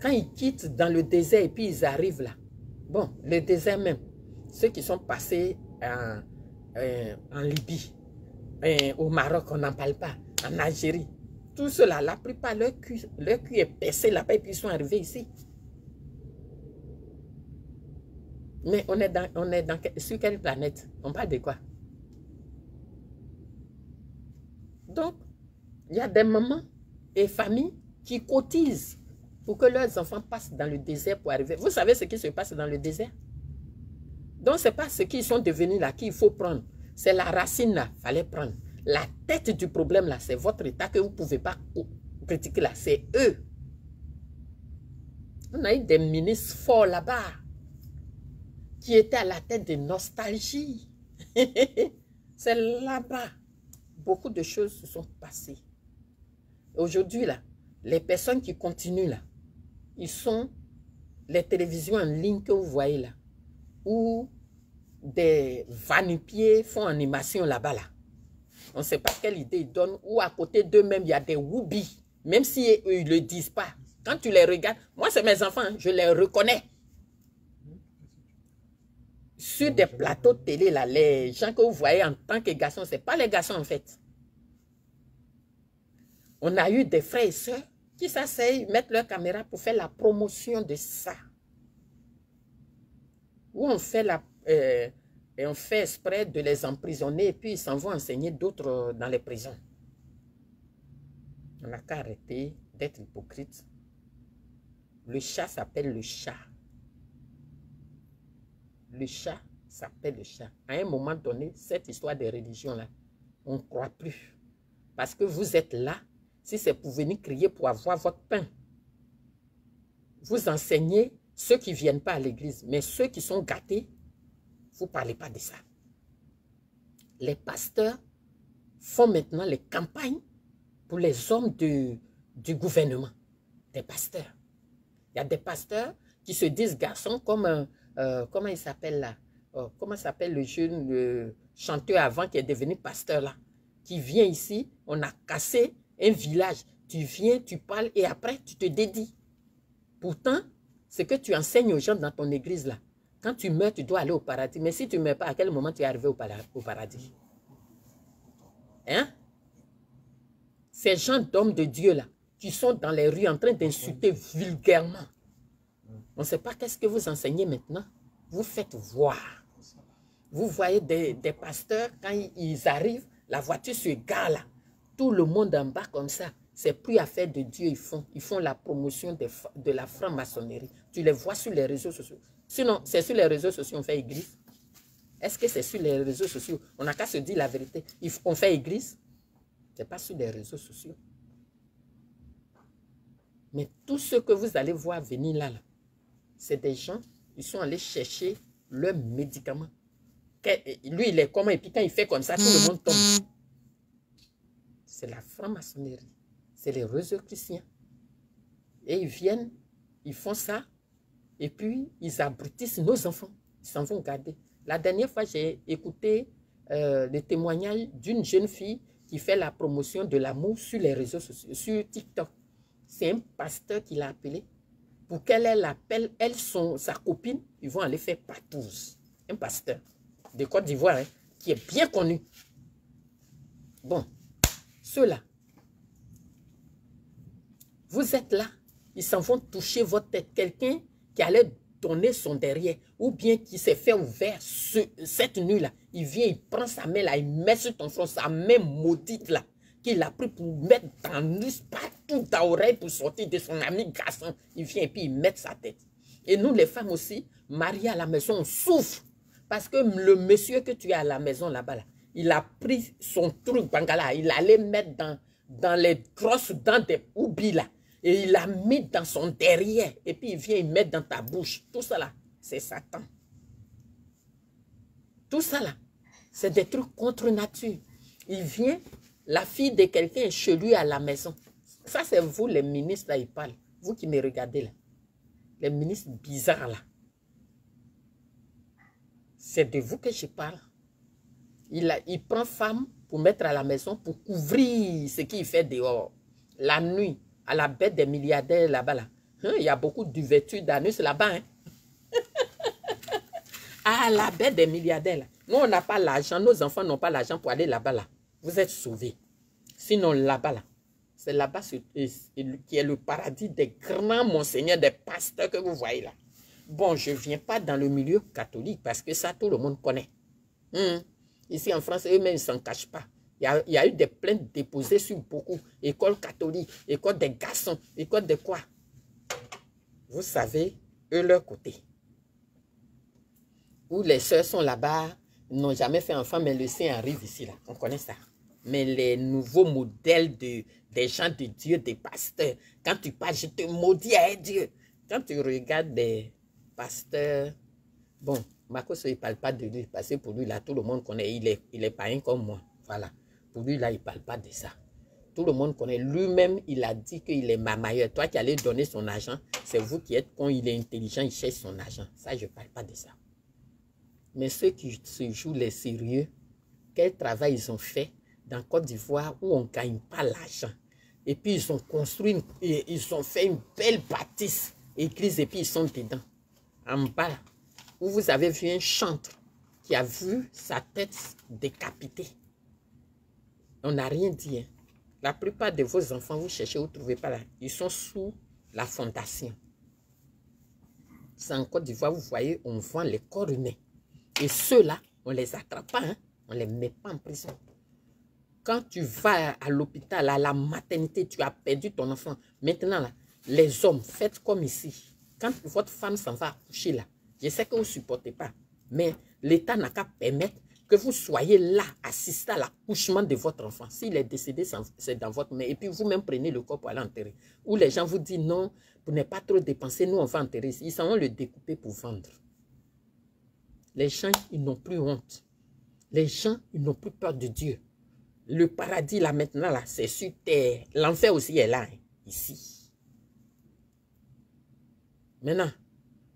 Quand ils quittent dans le désert et puis ils arrivent là, bon, le désert même, ceux qui sont passés en Libye, au Maroc, on n'en parle pas, en Algérie, tout cela, la plupart, leur cul est percé là-bas et puis ils sont arrivés ici. Mais on est sur quelle planète? On parle de quoi? Donc, il y a des mamans et familles qui cotisent pour que leurs enfants passent dans le désert pour arriver. Vous savez ce qui se passe dans le désert? Donc, ce n'est pas ce qu'ils sont devenus là qu'il faut prendre. C'est la racine là, il fallait prendre. La tête du problème là, c'est votre état que vous ne pouvez pas critiquer là. C'est eux. On a eu des ministres forts là-bas qui étaient à la tête de nostalgie. C'est là-bas. Beaucoup de choses se sont passées. Aujourd'hui, là, les personnes qui continuent là, ils sont les télévisions en ligne que vous voyez là, où des va-nu-pieds font animation là-bas là. On ne sait pas quelle idée ils donnent, ou à côté d'eux-mêmes, il y a des woubis, même si eux, ils ne le disent pas. Quand tu les regardes, moi c'est mes enfants, je les reconnais. Sur des plateaux de télé, là, les gens que vous voyez en tant que garçons, ce n'est pas les garçons en fait. On a eu des frères et sœurs qui s'asseyent, mettent leur caméra pour faire la promotion de ça. Où on fait, on fait exprès de les emprisonner et puis ils s'en vont enseigner d'autres dans les prisons. On n'a qu'à arrêter d'être hypocrite. Le chat s'appelle le chat. Le chat s'appelle le chat. À un moment donné, cette histoire de religion-là, on ne croit plus. Parce que vous êtes là, si c'est pour venir crier pour avoir votre pain. Vous enseignez ceux qui ne viennent pas à l'église, mais ceux qui sont gâtés, vous ne parlez pas de ça. Les pasteurs font maintenant les campagnes pour les hommes du gouvernement. Des pasteurs. Il y a des pasteurs qui se disent garçons comme... comment il s'appelle là? Comment s'appelle le jeune le chanteur avant qui est devenu pasteur là? Qui vient ici, on a cassé un village. Tu viens, tu parles et après tu te dédies. Pourtant, ce que tu enseignes aux gens dans ton église là, quand tu meurs, tu dois aller au paradis. Mais si tu ne meurs pas, à quel moment tu es arrivé au paradis? Hein? Ces gens d'hommes de Dieu là, qui sont dans les rues en train d'insulter vulgairement. On ne sait pas qu'est-ce que vous enseignez maintenant. Vous faites voir. Vous voyez des pasteurs, quand ils arrivent, la voiture se gare là. Tout le monde en bas comme ça. C'est plus affaire de Dieu, ils font la promotion de la franc-maçonnerie. Tu les vois sur les réseaux sociaux. Sinon, c'est sur les réseaux sociaux qu'on fait église. Est-ce que c'est sur les réseaux sociaux? On n'a qu'à se dire la vérité. On fait église. Ce n'est pas sur les réseaux sociaux. Mais tout ce que vous allez voir venir là, c'est des gens, ils sont allés chercher leurs médicaments. Lui, il est comment? Et puis quand il fait comme ça, tout le monde tombe. C'est la franc-maçonnerie. C'est les réseaux chrétiens. Et ils viennent, ils font ça, et puis ils abrutissent nos enfants. Ils s'en vont garder. La dernière fois, j'ai écouté le témoignage d'une jeune fille qui fait la promotion de l'amour sur les réseaux sociaux, sur TikTok. C'est un pasteur qui l'a appelé pour qu'elle appelle, sa copine, ils vont aller faire partouze. Un pasteur de Côte d'Ivoire, hein, qui est bien connu. Bon, ceux-là, vous êtes là, ils s'en vont toucher votre tête. Quelqu'un qui allait donner son derrière, ou bien qui s'est fait ouvert cette nuit-là, il vient, il prend sa main là, il met sur ton front, sa main maudite là, qu'il a pris pour mettre dans l'us partout dans l'oreille pour sortir de son ami garçon. Il vient et puis il met sa tête. Et nous les femmes aussi, mariées à la maison, on souffre Parce que le monsieur que tu as à la maison là-bas, là, il a pris son truc bangala, il allait mettre dans les grosses dents des oubis là. Et il l'a mis dans son derrière. Et puis il vient il met dans ta bouche. Tout ça là, c'est Satan. Tout ça là, c'est des trucs contre nature. Il vient, la fille de quelqu'un est chez lui à la maison. Ça c'est vous les ministres là, ils parlent. Vous qui me regardez là. Les ministres bizarres là. C'est de vous que je parle. Il prend femme pour mettre à la maison, pour couvrir ce qu'il fait dehors. La nuit, à la bête des milliardaires là-bas. Là. Hein, il y a beaucoup d'ouverture d'anus là-bas. Hein? À la bête des milliardaires. Là. Nous, on n'a pas l'argent. Nos enfants n'ont pas l'argent pour aller là-bas. Là. Vous êtes sauvés. Sinon, là-bas, là, c'est là-bas qui est le paradis des grands monseigneurs, des pasteurs que vous voyez là. Bon, je ne viens pas dans le milieu catholique parce que ça, tout le monde connaît. Ici en France, eux-mêmes, ils ne s'en cachent pas. Il y a eu des plaintes déposées sur beaucoup. École catholique, école des garçons, école de quoi? Vous savez, eux, leur côté. Où les sœurs sont là-bas, n'ont jamais fait enfant, mais le sein arrive ici, là. On connaît ça. Mais les nouveaux modèles des gens de Dieu, des pasteurs, quand tu parles, je te maudis à Dieu. Quand tu regardes des pasteurs, bon, Marcos, il ne parle pas de lui, parce que pour lui, là, tout le monde connaît, il est païen comme moi. Voilà. Pour lui, là, il ne parle pas de ça. Tout le monde connaît. Lui-même, il a dit qu'il est mamailleur. Toi qui allais donner son argent, c'est vous qui êtes, quand il est intelligent, il cherche son argent. Ça, je ne parle pas de ça. Mais ceux qui se jouent les sérieux, quel travail ils ont fait dans Côte d'Ivoire où on ne gagne pas l'argent. Et puis, ils ont construit, ils ont fait une belle bâtisse, église, et puis ils sont dedans. En bas, où vous avez vu un chantre qui a vu sa tête décapitée. On n'a rien dit. Hein. La plupart de vos enfants, vous cherchez, vous ne trouvez pas là. Ils sont sous la fondation. C'est en Côte d'Ivoire, vous voyez, on vend les corps humains. Et ceux-là, on ne les attrape pas. Hein. On ne les met pas en prison. Quand tu vas à l'hôpital, à la maternité, tu as perdu ton enfant. Maintenant, là, les hommes, faites comme ici. Quand votre femme s'en va accoucher là, je sais que vous ne supportez pas, mais l'État n'a qu'à permettre que vous soyez là, assisté à l'accouchement de votre enfant. S'il est décédé, c'est dans votre main. Et puis vous-même prenez le corps pour aller enterrer. Ou les gens vous disent non, pour ne pas trop dépenser, nous on va enterrer. Ils s'en vont le découper pour vendre. Les gens, ils n'ont plus honte. Les gens, ils n'ont plus peur de Dieu. Le paradis, là, maintenant, là, c'est sur terre. L'enfer aussi est là, hein, ici. Maintenant,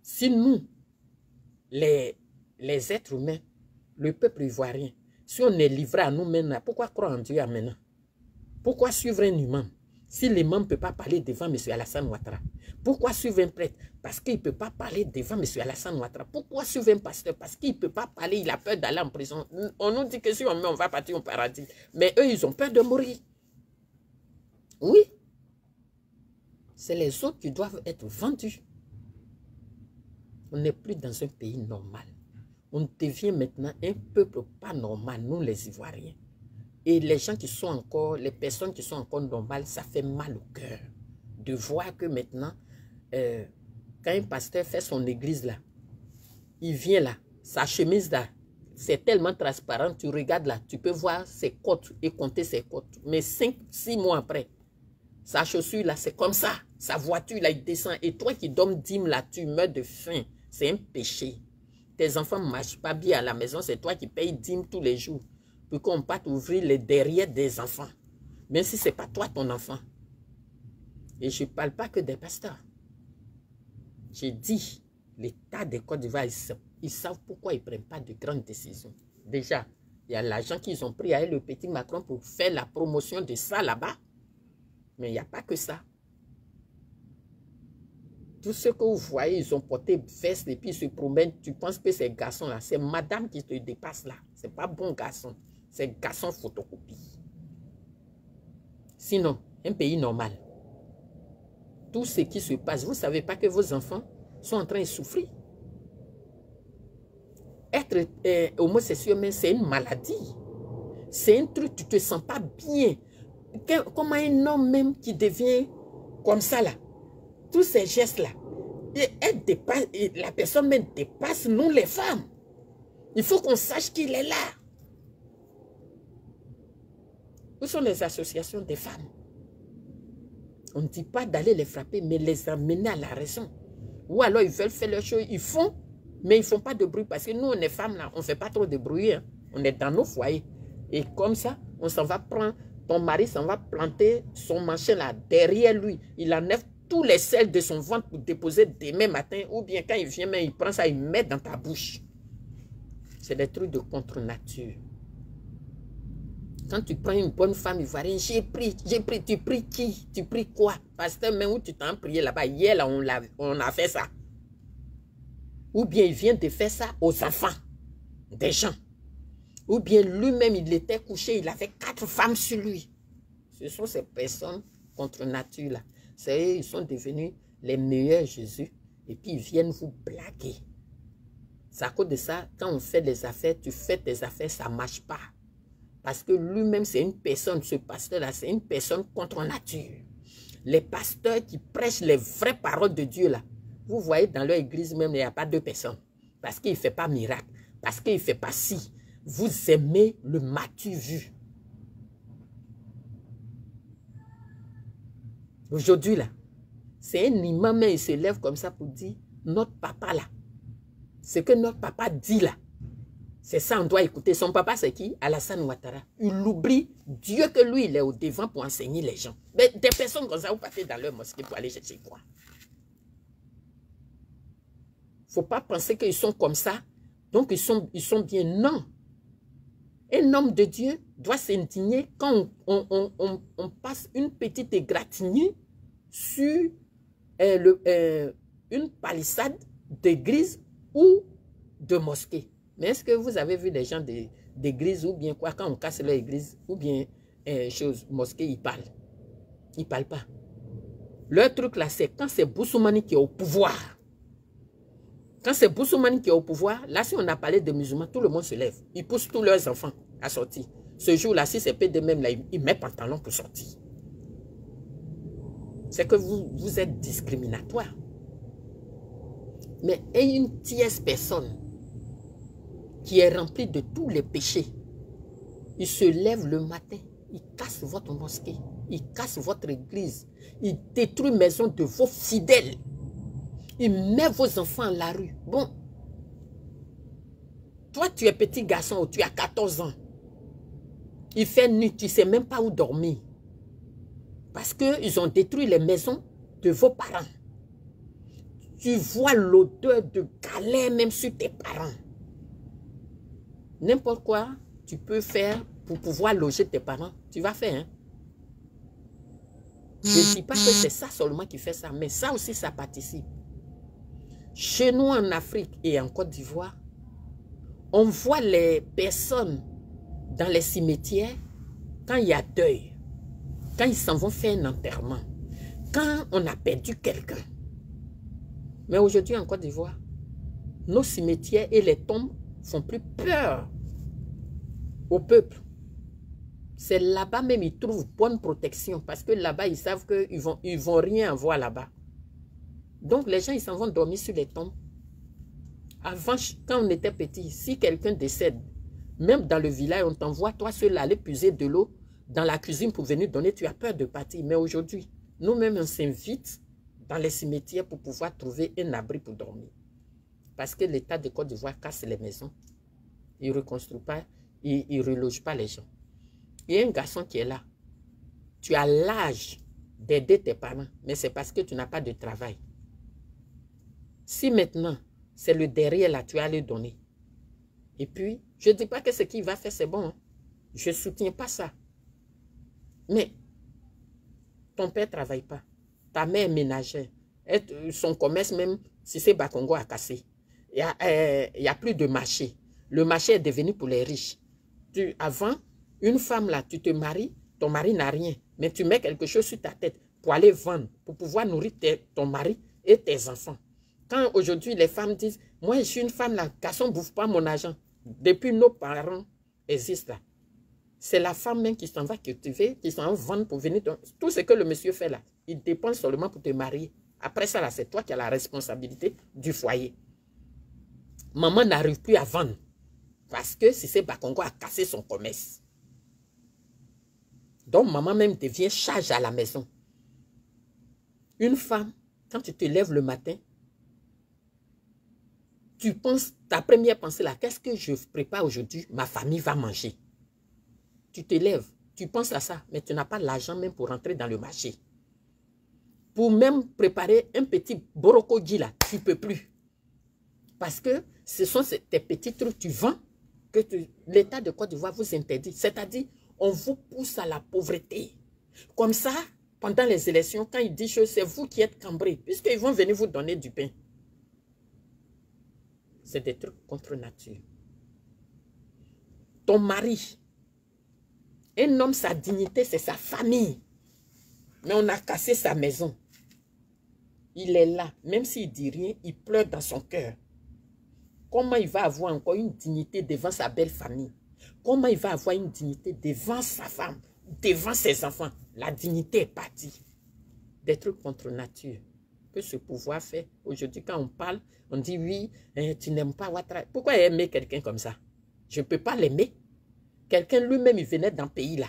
si nous, les êtres humains, le peuple ivoirien, si on est livré à nous-mêmes, pourquoi croire en Dieu maintenant? Pourquoi suivre un imam? Si l'imam ne peut pas parler devant M. Alassane Ouattara, pourquoi suivre un prêtre? Parce qu'il ne peut pas parler devant M. Alassane Ouattara. Pourquoi suivre un pasteur? Parce qu'il ne peut pas parler, il a peur d'aller en prison. On nous dit que si on meurt, on va partir au paradis. Mais eux, ils ont peur de mourir. Oui. C'est les autres qui doivent être vendus. On n'est plus dans un pays normal. On devient maintenant un peuple pas normal, nous les Ivoiriens. Et les gens qui sont encore, les personnes qui sont encore normales, ça fait mal au cœur de voir que maintenant, quand un pasteur fait son église là, il vient là, sa chemise là, c'est tellement transparent, tu regardes là, tu peux voir ses côtes et compter ses côtes. Mais 5-6 mois après, sa chaussure là, c'est comme ça. Sa voiture là, il descend. Et toi qui donnes dîme là, tu meurs de faim. C'est un péché. Tes enfants ne marchent pas bien à la maison, c'est toi qui payes dîme tous les jours. Pour qu'on parte ouvrir les derrière des enfants. Même si ce n'est pas toi ton enfant. Et je ne parle pas que des pasteurs. J'ai dit, l'État de Côte d'Ivoire, ils savent pourquoi ils ne prennent pas de grandes décisions. Déjà, il y a l'argent qu'ils ont pris avec le petit Macron pour faire la promotion de ça là-bas. Mais il n'y a pas que ça. Tous ceux que vous voyez, ils ont porté veste et puis ils se promènent. Tu penses que ces garçons-là, c'est madame qui te dépasse là. Ce n'est pas bon garçon. C'est garçon photocopie. Sinon, un pays normal. Tout ce qui se passe, vous ne savez pas que vos enfants sont en train de souffrir. Être homosexuel, c'est une maladie. C'est un truc, tu ne te sens pas bien. Comment un homme même qui devient comme ça là, tous ces gestes là, la personne même dépasse nous les femmes. Il faut qu'on sache qu'il est là. Où sont les associations des femmes? On ne dit pas d'aller les frapper, mais les amener à la raison. Ou alors ils veulent faire leurs choses, ils font, mais ils ne font pas de bruit. Parce que nous, on est femmes là, on ne fait pas trop de bruit. Hein. On est dans nos foyers. Et comme ça, on s'en va prendre, ton mari s'en va planter son machin là derrière lui. Il enlève tous les sels de son ventre pour déposer demain matin. Ou bien quand il vient, il prend ça, il met dans ta bouche. C'est des trucs de contre-nature. Quand tu prends une bonne femme ivoirienne, j'ai pris, tu pries qui? Tu pries quoi? Pasteur, même où tu t'en prié là-bas, hier là, on a fait ça. Ou bien il vient de faire ça aux enfants des gens. Ou bien lui-même, il était couché, il avait 4 femmes sur lui. Ce sont ces personnes contre nature là. C'est eux, ils sont devenus les meilleurs Jésus. Et puis ils viennent vous blaguer. C'est à cause de ça, quand on fait des affaires, tu fais tes affaires, ça ne marche pas. Parce que lui-même, c'est une personne, ce pasteur-là, c'est une personne contre nature. Les pasteurs qui prêchent les vraies paroles de Dieu, là, vous voyez, dans leur église même, il n'y a pas 2 personnes. Parce qu'il ne fait pas miracle. Parce qu'il ne fait pas si. Vous aimez le matu vu. Aujourd'hui, là, c'est un imam, mais il se lève comme ça pour dire, notre papa, là, ce que notre papa dit, là, c'est ça, on doit écouter. Son papa, c'est qui? Alassane Ouattara. Il oublie Dieu que lui, il est au devant pour enseigner les gens. Mais des personnes comme ça, vous partez dans leur mosquée pour aller chercher quoi? Il ne faut pas penser qu'ils sont comme ça. Donc, ils sont bien. Non. Un homme de Dieu doit s'indigner quand on passe une petite égratignure sur une palissade d'église ou de mosquée. Mais est-ce que vous avez vu des gens d'église ou bien quoi, quand on casse leur église ou bien mosquée, ils parlent. Ils ne parlent pas. Leur truc là, c'est quand c'est Boussoumani qui est au pouvoir. Quand c'est Boussoumani qui est au pouvoir, là, si on a parlé de musulmans, tout le monde se lève. Ils poussent tous leurs enfants à sortir. Ce jour-là, si c'est PD même, là, ils mettent pantalon pour sortir. C'est que vous êtes discriminatoire. Mais une tierce personne qui est rempli de tous les péchés, il se lève le matin, il casse votre mosquée, il casse votre église, il détruit la maison de vos fidèles, il met vos enfants à la rue. Bon, toi tu es petit garçon ou tu as 14 ans, il fait nuit, tu ne sais même pas où dormir, parce qu'ils ont détruit les maisons de vos parents. Tu vois l'odeur de galère même sur tes parents. N'importe quoi tu peux faire pour pouvoir loger tes parents, tu vas faire. Hein? Je ne dis pas que c'est ça seulement qui fait ça, mais ça aussi, ça participe. Chez nous en Afrique et en Côte d'Ivoire, on voit les personnes dans les cimetières quand il y a deuil, quand ils s'en vont faire un enterrement, quand on a perdu quelqu'un. Mais aujourd'hui en Côte d'Ivoire, nos cimetières et les tombes font plus peur au peuple. C'est là-bas même ils trouvent bonne protection parce que là-bas ils savent qu'ils vont rien avoir là-bas. Donc les gens ils s'en vont dormir sur les tombes. Avant, quand on était petit, si quelqu'un décède, même dans le village, on t'envoie toi seul aller puiser de l'eau dans la cuisine pour venir donner, tu as peur de partir. Mais aujourd'hui, nous-mêmes on s'invite dans les cimetières pour pouvoir trouver un abri pour dormir. Parce que l'État de Côte d'Ivoire casse les maisons. Il ne reconstruit pas, il ne reloge pas les gens. Il y a un garçon qui est là. Tu as l'âge d'aider tes parents, mais c'est parce que tu n'as pas de travail. Si maintenant, c'est le derrière là, tu as le donner. Et puis, je ne dis pas que ce qu'il va faire, c'est bon. Hein. Je ne soutiens pas ça. Mais, ton père ne travaille pas. Ta mère est ménagère. Son commerce même, si c'est Bakongo a cassé. Il n'y a plus de marché. Le marché est devenu pour les riches. Avant, une femme là, tu te maries, ton mari n'a rien. Mais tu mets quelque chose sur ta tête pour aller vendre, pour pouvoir nourrir ton mari et tes enfants. Quand aujourd'hui les femmes disent, moi je suis une femme là, garçon ne bouffe pas mon argent. Depuis nos parents existent là. C'est la femme même qui s'en va cultiver, qui s'en va vendre pour venir. Tout ce que le monsieur fait là, il dépense seulement pour te marier. Après ça là, c'est toi qui as la responsabilité du foyer. Maman n'arrive plus à vendre. Parce que Cissé Bakongo a cassé son commerce. Donc, maman même devient charge à la maison. Une femme, quand tu te lèves le matin, tu penses, ta première pensée là, qu'est-ce que je prépare aujourd'hui? Ma famille va manger. Tu te lèves, tu penses à ça, mais tu n'as pas l'argent même pour rentrer dans le marché. Pour même préparer un petit borokodji là, tu ne peux plus. Parce que ce sont tes petits trucs, tu vends, que l'État de Côte d'Ivoire vous interdit. C'est-à-dire, on vous pousse à la pauvreté. Comme ça, pendant les élections, quand ils disent que c'est vous qui êtes cambrés, puisqu'ils vont venir vous donner du pain. C'est des trucs contre nature. Ton mari, un homme, sa dignité, c'est sa famille. Mais on a cassé sa maison. Il est là, même s'il ne dit rien, il pleure dans son cœur. Comment il va avoir encore une dignité devant sa belle famille? Comment il va avoir une dignité devant sa femme, devant ses enfants? La dignité est partie. Des trucs contre nature que ce pouvoir fait. Aujourd'hui, quand on parle, on dit oui, tu n'aimes pas Ouattara. Pourquoi aimer quelqu'un comme ça? Je ne peux pas l'aimer. Quelqu'un lui-même, il venait dans ce pays-là.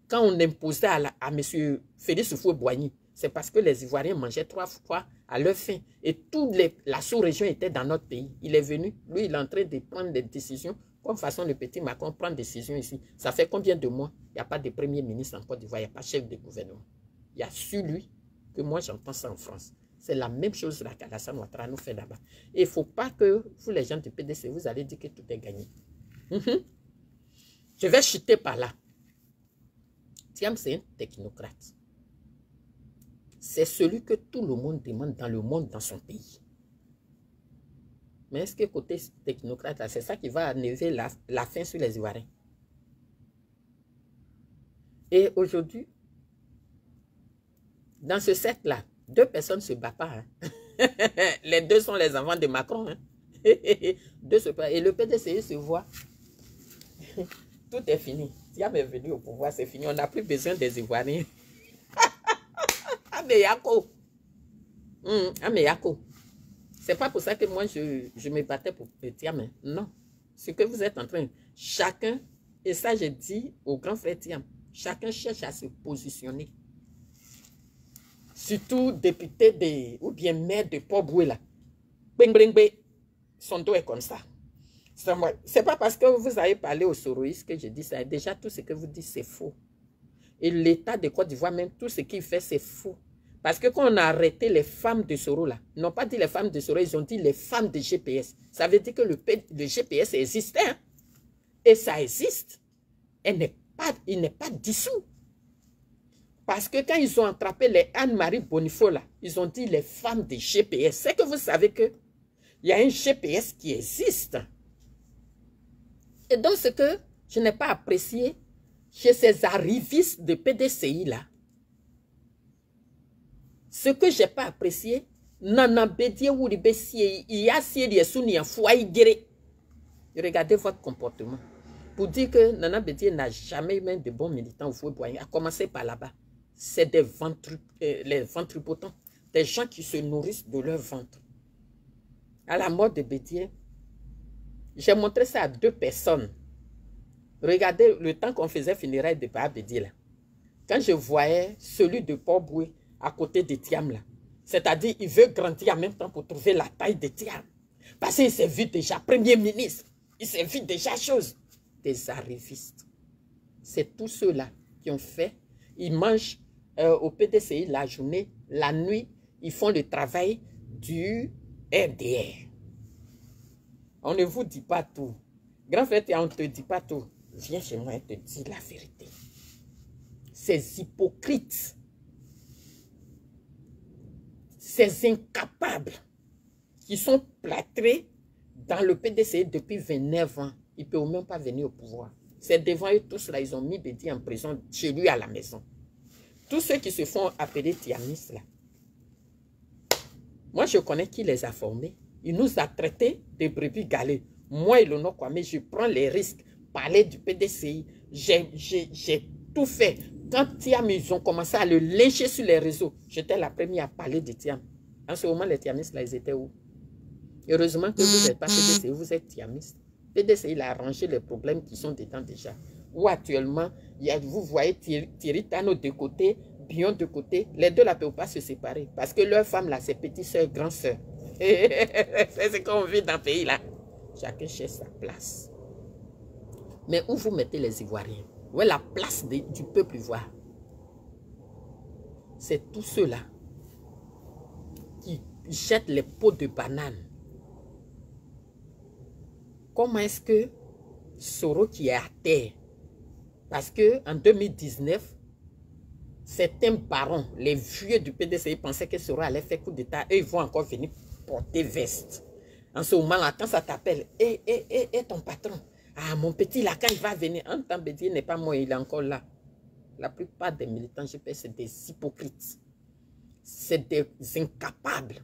Quand on imposait à M. Félix Houphouët-Boigny, c'est parce que les Ivoiriens mangeaient 3 fois à leur faim. Et toute la sous-région était dans notre pays. Il est venu, lui, il est en train de prendre des décisions. Comme façon le petit Macron prend des décisions ici. Ça fait combien de mois? Il n'y a pas de premier ministre en Côte d'Ivoire, il n'y a pas de chef de gouvernement. Il y a su lui que moi j'entends ça en France. C'est la même chose là qu'Alassane Ouattara nous fait là-bas. Et il ne faut pas que vous, les gens du PDC, vous allez dire que tout est gagné. Je vais chuter par là. Thiam, c'est un technocrate. C'est celui que tout le monde demande dans le monde, dans son pays. Mais est-ce que côté technocrate, c'est ça qui va enlever la faim sur les Ivoiriens? Et aujourd'hui, dans ce cercle-là, 2 personnes ne se battent pas. Hein. Les 2 sont les enfants de Macron. Hein. 2 se battent. Et le PDCI se voit. Tout est fini. Thiam est venu au pouvoir, c'est fini. On n'a plus besoin des Ivoiriens. Ameyako. Ameyako. C'est pas pour ça que moi, je me battais pour Thiam. Non. Ce que vous êtes en train, chacun, et ça je dis au grand frère Thiam, chacun cherche à se positionner. Surtout député ou bien maire de Port-Boué là. Son dos est comme ça. C'est pas parce que vous avez parlé aux Soroïstes que je dis ça. Déjà, tout ce que vous dites, c'est faux. Et l'État de Côte d'Ivoire, même tout ce qu'il fait, c'est faux. Parce que quand on a arrêté les femmes de Soro là, ils n'ont pas dit les femmes de Soro, ils ont dit les femmes de GPS. Ça veut dire que le GPS existe. Hein? Et ça existe. Il n'est pas dissous. Parce que quand ils ont attrapé les Anne-Marie Bonifaux là, ils ont dit les femmes de GPS. C'est que vous savez qu'il y a un GPS qui existe. Et donc ce que je n'ai pas apprécié chez ces arrivistes de PDCI là, ce que je n'ai pas apprécié, regardez votre comportement. Pour dire que Nana Bédié n'a jamais eu de bons militants au Fouet-Boigny, à commencer par là-bas. C'est des les ventripotents, des gens qui se nourrissent de leur ventre. À la mort de Bédié, j'ai montré ça à 2 personnes. Regardez le temps qu'on faisait funérailles de Papa Bédié là. Quand je voyais celui de Port-Boué à côté de Thiam là, c'est-à-dire il veut grandir en même temps pour trouver la taille de Thiam. Parce qu'il s'est vu déjà Premier ministre, il s'est vu déjà chose. Des arrivistes. C'est tous ceux-là qui ont fait, ils mangent au PDCI la journée, la nuit, ils font le travail du RDR. On ne vous dit pas tout. Grand frère, on ne te dit pas tout. Viens chez moi et te dis la vérité. Ces hypocrites, ces incapables qui sont plâtrés dans le PDCI depuis 29 ans, ils ne peuvent même pas venir au pouvoir. C'est devant eux tous là, ils ont mis Bédié en prison, chez lui à la maison. Tous ceux qui se font appeler Thiamistes là. Moi, je connais qui les a formés. Il nous a traités de brebis galées. Moi et Lono Kwame, je prends les risques. Parler du PDCI, j'ai tout fait. Quand Thiam, ils ont commencé à le lyncher sur les réseaux, j'étais la première à parler de Thiam. En ce moment, les Thiamistes là, ils étaient où? Heureusement que vous n'êtes pas PDCI, vous êtes Thiamistes. PDCI, il a arrangé les problèmes qui sont dedans déjà. Où actuellement, vous voyez Thierry Tano de côté, Bion de côté. Les deux là ne peuvent pas se séparer. Parce que leur femme là, c'est petite soeur, grande soeur. C'est ce qu'on vit dans le pays là. Chacun cherche sa place. Mais où vous mettez les Ivoiriens? Où est la place du peuple ivoire? C'est tous ceux-là qui jettent les pots de banane. Comment est-ce que Soro qui est à terre? Parce qu'en 2019, certains barons, les vieux du PDCI, pensaient que Soro allait faire coup d'État. Eux, ils vont encore venir porter veste. En ce moment-là, quand ça t'appelle, ton patron, ah, mon petit là, quand il va venir, en temps Bédier n'est pas moi, il est encore là. La plupart des militants GP, c'est des hypocrites. C'est des incapables.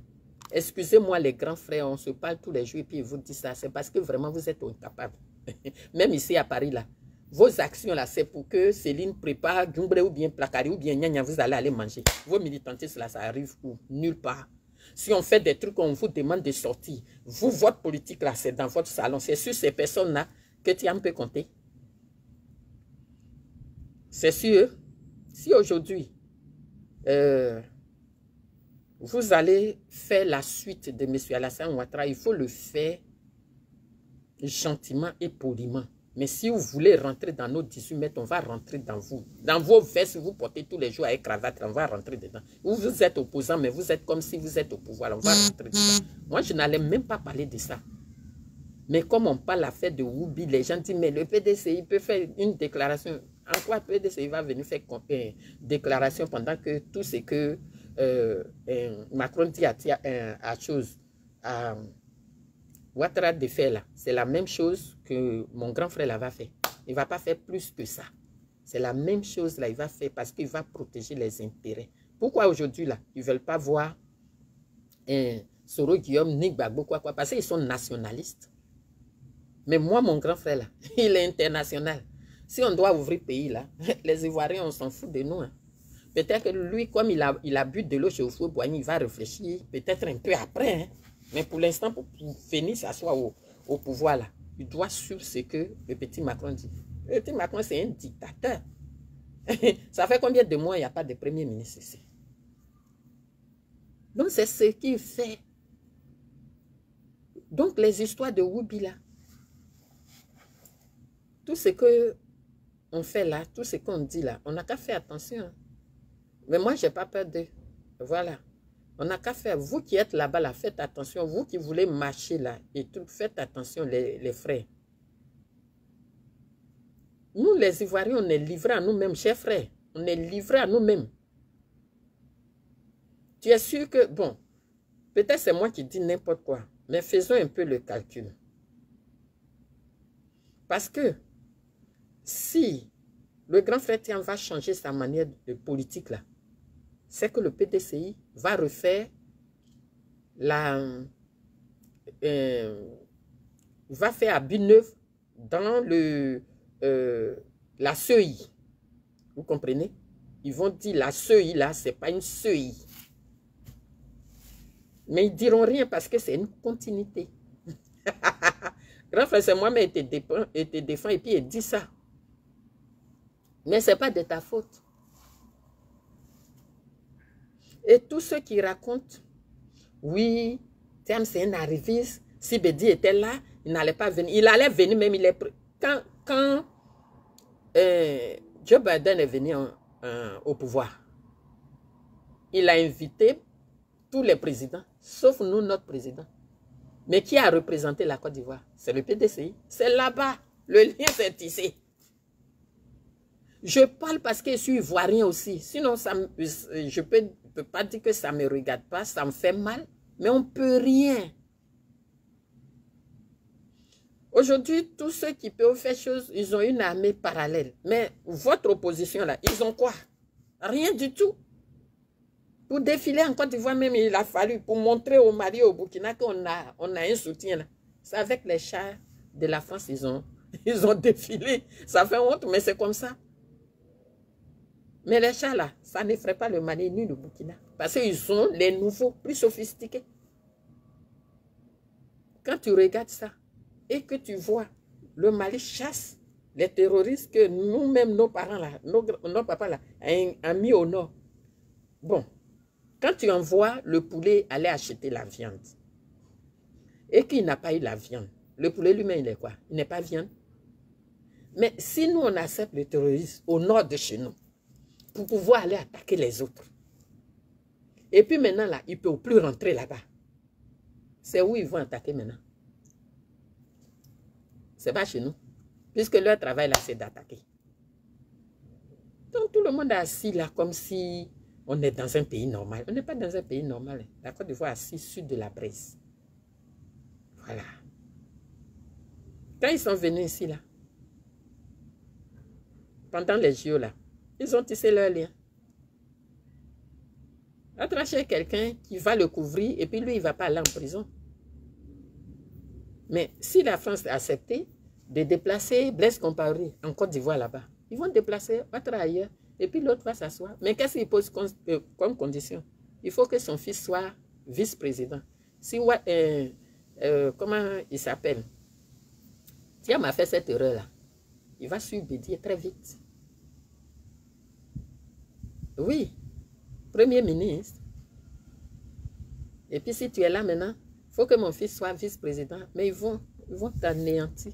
Excusez-moi les grands frères, on se parle tous les jours et puis ils vous disent ça. C'est parce que vraiment vous êtes incapables. Même ici à Paris là. Vos actions là, c'est pour que Céline prépare Gumbre ou bien Placari ou bien Nyanya, vous allez aller manger. Vos militantistes là, ça arrive où? Nulle part. Si on fait des trucs, on vous demande de sortir. Vous, votre politique là, c'est dans votre salon. C'est sur ces personnes là que tu peux compter. C'est sûr. Si aujourd'hui, vous allez faire la suite de M. Alassane Ouattara, il faut le faire gentiment et poliment. Mais si vous voulez rentrer dans nos 18 mètres, on va rentrer dans vous. Dans vos vestes, vous portez tous les jours avec cravate, on va rentrer dedans. Vous êtes opposant, mais vous êtes comme si vous êtes au pouvoir, on va rentrer dedans. Moi, je n'allais même pas parler de ça. Mais comme on parle à fait de Woubi, les gens disent, mais le PDCI peut faire une déclaration. En quoi le PDCI va venir faire une déclaration pendant que tout ce que Macron dit à chose, à Ouattara de faire là, c'est la même chose que mon grand frère là va faire. Il ne va pas faire plus que ça. C'est la même chose là, il va faire parce qu'il va protéger les intérêts. Pourquoi aujourd'hui là, ils ne veulent pas voir Soro Guillaume, Nick Gbagbo, quoi, parce qu'ils sont nationalistes. Mais moi, mon grand frère là, il est international. Si on doit ouvrir pays là, les Ivoiriens, on s'en fout de nous. Hein. Peut-être que lui, comme il a bu de l'eau chez Oufoué-Boigny, il va réfléchir peut-être un peu après. Hein. Mais pour l'instant, pour venir s'asseoir au pouvoir là, il doit suivre ce que le petit Macron dit. Le petit Macron, c'est un dictateur. Ça fait combien de mois il n'y a pas de premier ministre ici? Donc, c'est ce qu'il fait. Donc, les histoires de Woubi là, tout ce qu'on fait là, tout ce qu'on dit là, on n'a qu'à faire attention. Mais moi, je n'ai pas peur d'eux. Voilà. On n'a qu'à faire. Vous qui êtes là-bas, là, faites attention. Vous qui voulez marcher là et tout, faites attention, les frères. Nous, les Ivoiriens, on est livrés à nous-mêmes, chers frères. On est livrés à nous-mêmes. Tu es sûr que, bon, peut-être c'est moi qui dis n'importe quoi, mais faisons un peu le calcul. Parce que si le grand frère Tian va changer sa manière de politique là, c'est que le PDCI va refaire va faire habit neuf dans la CEI. Vous comprenez? Ils vont dire la CEI là, c'est pas une CEI. Mais ils diront rien parce que c'est une continuité. Grand frère, c'est moi, mais il te défend et puis il dit ça. Mais ce n'est pas de ta faute. Et tous ceux qui racontent, oui, Tiam c'est un arriviste, si Bédi était là, il n'allait pas venir. Il allait venir même, il est quand Joe Biden est venu au pouvoir, il a invité tous les présidents, sauf nous, notre président. Mais qui a représenté la Côte d'Ivoire? C'est le PDCI. C'est là-bas. Le lien s'est tissé. Je parle parce que je suis ivoirien aussi. Sinon, je ne peux pas dire que ça ne me regarde pas. Ça me fait mal. Mais on ne peut rien. Aujourd'hui, tous ceux qui peuvent faire chose, ils ont une armée parallèle. Mais votre opposition, là, ils ont quoi? Rien du tout. Pour défiler en Côte d'Ivoire même, il a fallu, pour montrer au Mali et au Burkina qu'on a un soutien. C'est avec les chars de la France, ils ont défilé. Ça fait honte, mais c'est comme ça. Mais les chars là, ça n'effraie pas le Mali ni le Burkina. Parce qu'ils sont les nouveaux, plus sophistiqués. Quand tu regardes ça et que tu vois le Mali chasse les terroristes que nous-mêmes, nos parents, là, nos papas, là, ont mis au nord. Bon, quand tu envoies le poulet aller acheter la viande et qu'il n'a pas eu la viande, le poulet lui-même, il est quoi? Il n'est pas viande. Mais si nous, on accepte les terroristes au nord de chez nous, pour pouvoir aller attaquer les autres, et puis maintenant, là, ils ne peuvent plus rentrer là-bas. C'est où ils vont attaquer maintenant? C'est pas chez nous. Puisque leur travail, là, c'est d'attaquer. Donc, tout le monde est assis là, comme si on est dans un pays normal. On n'est pas dans un pays normal. La Côte d'Ivoire est assise sud de la Bresse. Voilà. Quand ils sont venus ici, là, pendant les JO, là, ils ont tissé leur lien. Attracher quelqu'un qui va le couvrir et puis lui, il ne va pas aller en prison. Mais si la France a accepté de déplacer Blaise Compaoré en Côte d'Ivoire là-bas, ils vont déplacer autre ailleurs et puis l'autre va s'asseoir. Mais qu'est-ce qu'il pose comme condition? Il faut que son fils soit vice-président. Si, comment il s'appelle? Thiam a fait cette erreur-là. Il va suivre Bédier très vite. Oui, Premier ministre. Et puis si tu es là maintenant, il faut que mon fils soit vice-président. Mais ils vont t'anéantir.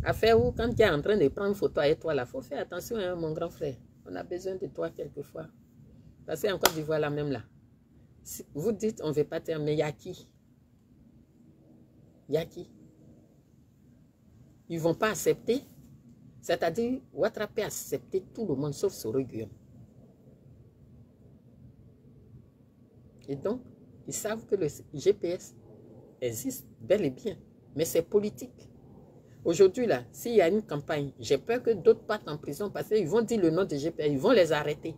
Affaire où, quand tu es en train de prendre une photo avec toi, il faut faire attention, hein, mon grand frère. On a besoin de toi quelquefois. Parce qu'en Côte d'Ivoire, là même là. Si vous dites, on ne veut pas terminer, mais il y a qui? Il y a qui? Ils ne vont pas accepter. C'est-à-dire, Ouattara peut accepter tout le monde, sauf Soro Guillaume. Et donc, ils savent que le GPS existe bel et bien, mais c'est politique. Aujourd'hui, là, s'il y a une campagne, j'ai peur que d'autres partent en prison parce qu'ils vont dire le nom de GPS, ils vont les arrêter.